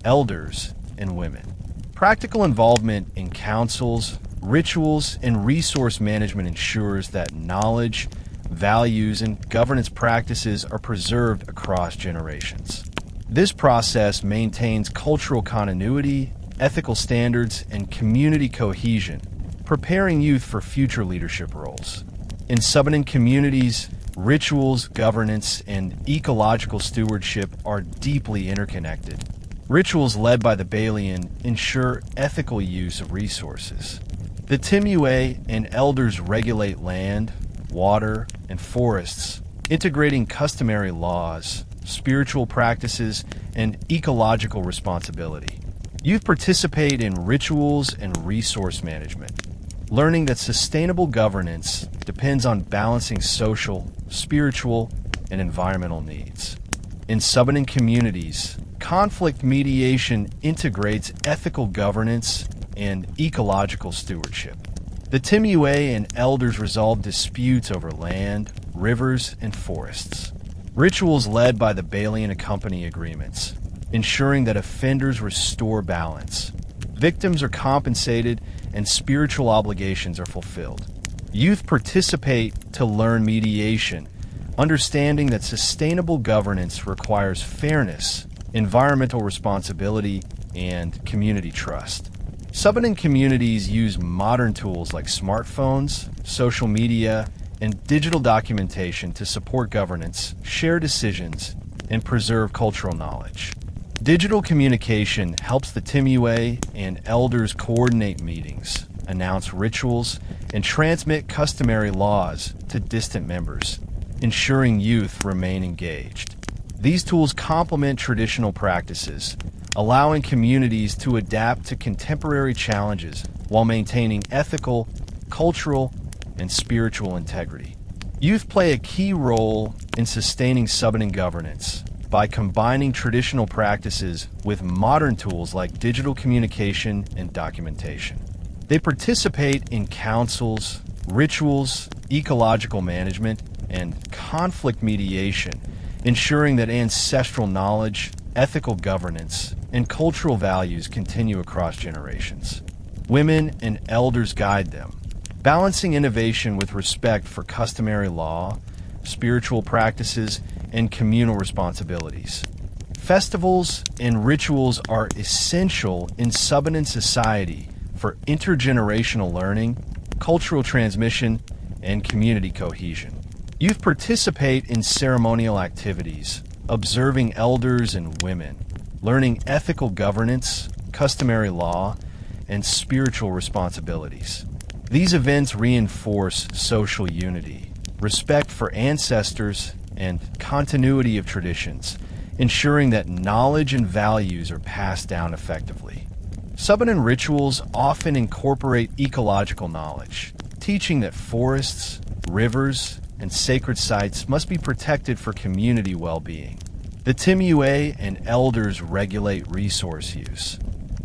elders, and women. Practical involvement in councils, rituals, and resource management ensures that knowledge, values, and governance practices are preserved across generations. This process maintains cultural continuity, ethical standards, and community cohesion, preparing youth for future leadership roles. In Subanen communities, rituals, governance, and ecological stewardship are deeply interconnected. Rituals led by the Balian ensure ethical use of resources. The Timuay and elders regulate land, water, and forests, integrating customary laws, spiritual practices, and ecological responsibility. Youth participate in rituals and resource management, learning that sustainable governance depends on balancing social, spiritual, and environmental needs. In Subanen communities, conflict mediation integrates ethical governance and ecological stewardship. The Timuay and elders resolve disputes over land, rivers, and forests. Rituals led by the Balian accompany agreements, ensuring that offenders restore balance. Victims are compensated and spiritual obligations are fulfilled. Youth participate to learn mediation, understanding that sustainable governance requires fairness, environmental responsibility, and community trust. Subanen communities use modern tools like smartphones, social media, and digital documentation to support governance, share decisions, and preserve cultural knowledge. Digital communication helps the Timuay and elders coordinate meetings, announce rituals, and transmit customary laws to distant members, ensuring youth remain engaged. These tools complement traditional practices, allowing communities to adapt to contemporary challenges while maintaining ethical, cultural, and spiritual integrity. Youth play a key role in sustaining Subanen governance by combining traditional practices with modern tools like digital communication and documentation. They participate in councils, rituals, ecological management, and conflict mediation, ensuring that ancestral knowledge, ethical governance, and cultural values continue across generations. Women and elders guide them, balancing innovation with respect for customary law, spiritual practices, and communal responsibilities. Festivals and rituals are essential in Subanen society for intergenerational learning, cultural transmission, and community cohesion. Youth participate in ceremonial activities, observing elders and women, learning ethical governance, customary law, and spiritual responsibilities. These events reinforce social unity, respect for ancestors, and continuity of traditions, ensuring that knowledge and values are passed down effectively. Subanen rituals often incorporate ecological knowledge, teaching that forests, rivers, and sacred sites must be protected for community well-being. The Timuay and elders regulate resource use,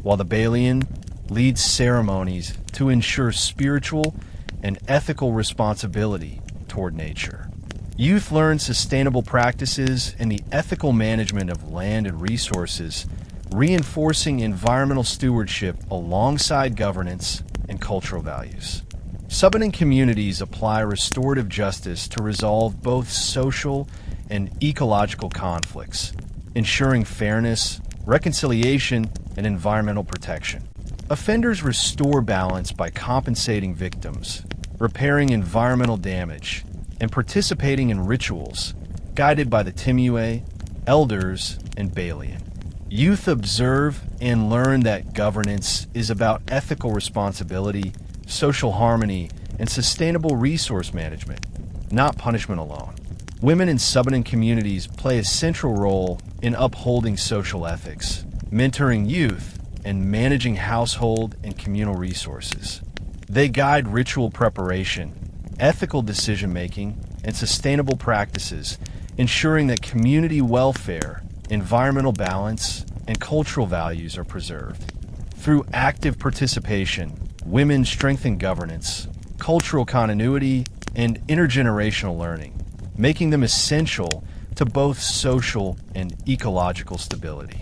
while the Balian leads ceremonies to ensure spiritual and ethical responsibility toward nature. Youth learn sustainable practices and the ethical management of land and resources, reinforcing environmental stewardship alongside governance and cultural values. Subanen communities apply restorative justice to resolve both social and ecological conflicts, ensuring fairness, reconciliation, and environmental protection. Offenders restore balance by compensating victims, repairing environmental damage, and participating in rituals guided by the Timuay, elders, and Balian. Youth observe and learn that governance is about ethical responsibility, social harmony, and sustainable resource management, not punishment alone. Women in Subanen communities play a central role in upholding social ethics, mentoring youth, and managing household and communal resources. They guide ritual preparation, ethical decision-making, and sustainable practices, ensuring that community welfare, environmental balance, and cultural values are preserved. Through active participation, women strengthen governance, cultural continuity, and intergenerational learning, making them essential to both social and ecological stability.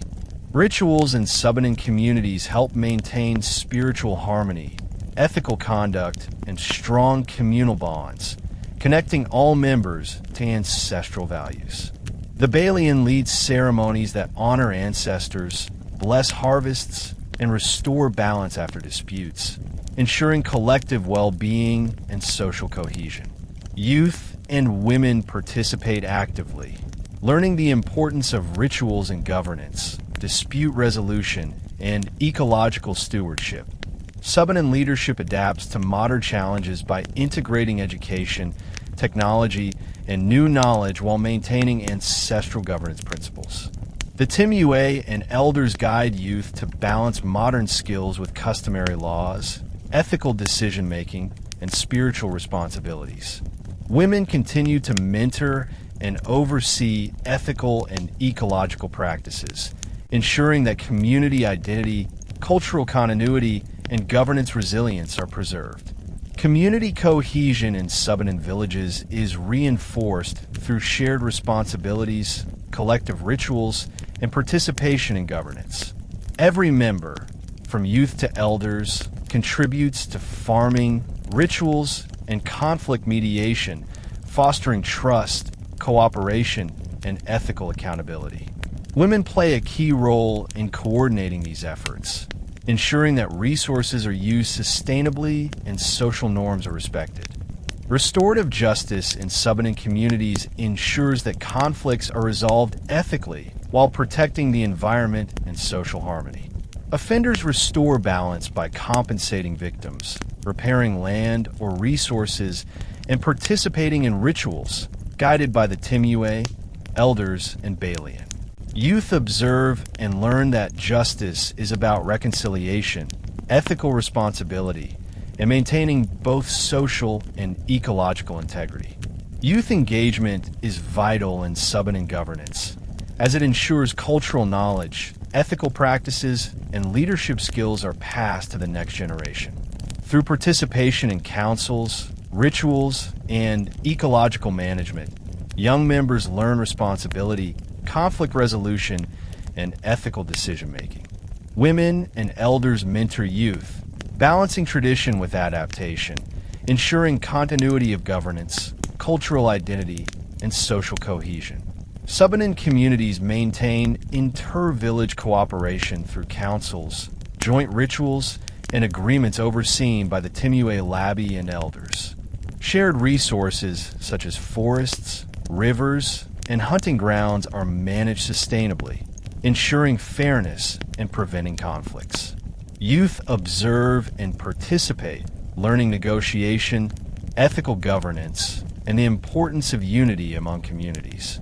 Rituals in Subanen communities help maintain spiritual harmony, ethical conduct, and strong communal bonds, connecting all members to ancestral values. The Balian leads ceremonies that honor ancestors, bless harvests, and restore balance after disputes, ensuring collective well-being and social cohesion. Youth and women participate actively, learning the importance of rituals and governance, dispute resolution, and ecological stewardship. Subanen leadership adapts to modern challenges by integrating education, technology, and new knowledge while maintaining ancestral governance principles. The Timuay and elders guide youth to balance modern skills with customary laws, ethical decision-making, and spiritual responsibilities. Women continue to mentor and oversee ethical and ecological practices, ensuring that community identity, cultural continuity, and governance resilience are preserved. Community cohesion in Subanen villages is reinforced through shared responsibilities, collective rituals, and participation in governance. Every member, from youth to elders, contributes to farming, rituals, and conflict mediation, fostering trust, cooperation, and ethical accountability. Women play a key role in coordinating these efforts, ensuring that resources are used sustainably and social norms are respected. Restorative justice in Subanen communities ensures that conflicts are resolved ethically while protecting the environment and social harmony. Offenders restore balance by compensating victims, repairing land or resources, and participating in rituals guided by the Timuay, elders, and Balian. Youth observe and learn that justice is about reconciliation, ethical responsibility, and maintaining both social and ecological integrity. Youth engagement is vital in Subanen governance, as it ensures cultural knowledge, ethical practices, and leadership skills are passed to the next generation. Through participation in councils, rituals, and ecological management, young members learn responsibility, conflict resolution, and ethical decision-making. Women and elders mentor youth, balancing tradition with adaptation, ensuring continuity of governance, cultural identity, and social cohesion. Subanen communities maintain inter-village cooperation through councils, joint rituals, and agreements overseen by the Timuay Labi and elders. Shared resources such as forests, rivers, and hunting grounds are managed sustainably, ensuring fairness and preventing conflicts. Youth observe and participate, learning negotiation, ethical governance, and the importance of unity among communities.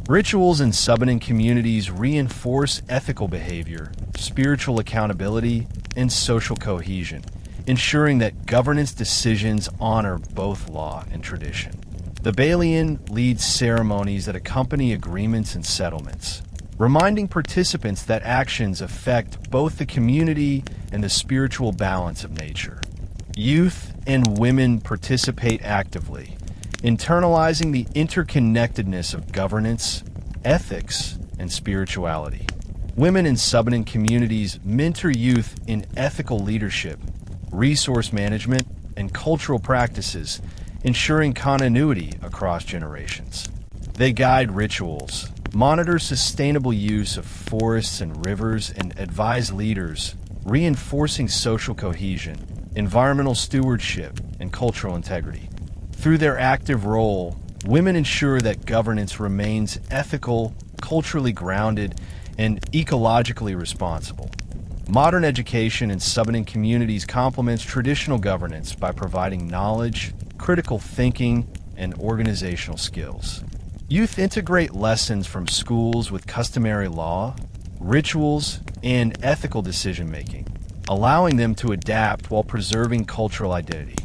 Rituals in Subanen communities reinforce ethical behavior, spiritual accountability, and social cohesion, ensuring that governance decisions honor both law and tradition. The Balian leads ceremonies that accompany agreements and settlements, reminding participants that actions affect both the community and the spiritual balance of nature. Youth and women participate actively, internalizing the interconnectedness of governance, ethics, and spirituality. Women in Subanen communities mentor youth in ethical leadership, resource management, and cultural practices, ensuring continuity across generations. They guide rituals, monitor sustainable use of forests and rivers, and advise leaders, reinforcing social cohesion, environmental stewardship, and cultural integrity. Through their active role, women ensure that governance remains ethical, culturally grounded, and ecologically responsible. Modern education in Subanen communities complements traditional governance by providing knowledge, critical thinking, and organizational skills. Youth integrate lessons from schools with customary law, rituals, and ethical decision-making, allowing them to adapt while preserving cultural identity.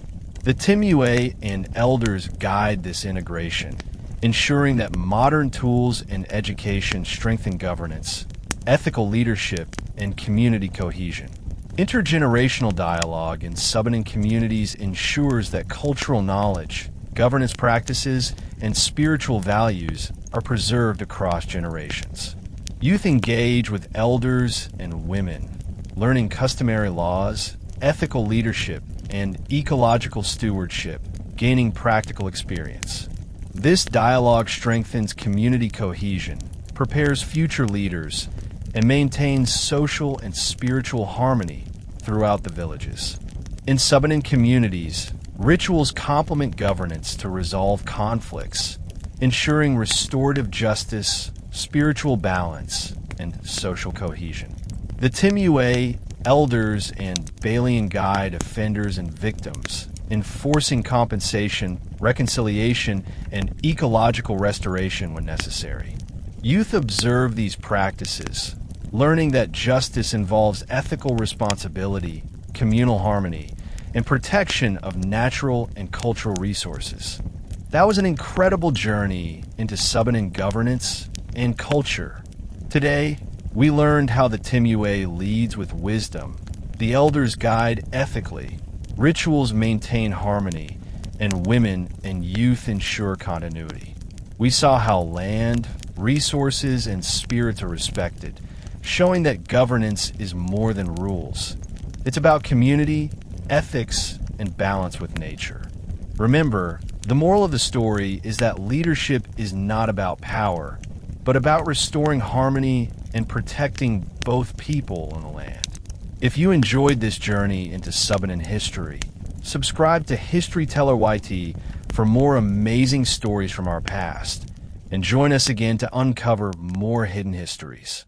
The Timuay and elders guide this integration, ensuring that modern tools and education strengthen governance, ethical leadership, and community cohesion. Intergenerational dialogue in Subanen communities ensures that cultural knowledge, governance practices, and spiritual values are preserved across generations. Youth engage with elders and women, learning customary laws, ethical leadership, and ecological stewardship, gaining practical experience. This dialogue strengthens community cohesion, prepares future leaders, and maintains social and spiritual harmony throughout the villages. In Subanen communities, rituals complement governance to resolve conflicts, ensuring restorative justice, spiritual balance, and social cohesion. The Timuay, elders, and Balian guide offenders and victims, enforcing compensation, reconciliation, and ecological restoration when necessary. Youth observe these practices, learning that justice involves ethical responsibility, communal harmony, and protection of natural and cultural resources. That was an incredible journey into Subanen governance and culture. Today, we learned how the Timuay leads with wisdom, the elders guide ethically, rituals maintain harmony, and women and youth ensure continuity. We saw how land, resources, and spirits are respected, showing that governance is more than rules. It's about community, ethics, and balance with nature. Remember, the moral of the story is that leadership is not about power, but about restoring harmony and protecting both people and the land. If you enjoyed this journey into Subanen history, subscribe to History Teller YT for more amazing stories from our past, and join us again to uncover more hidden histories.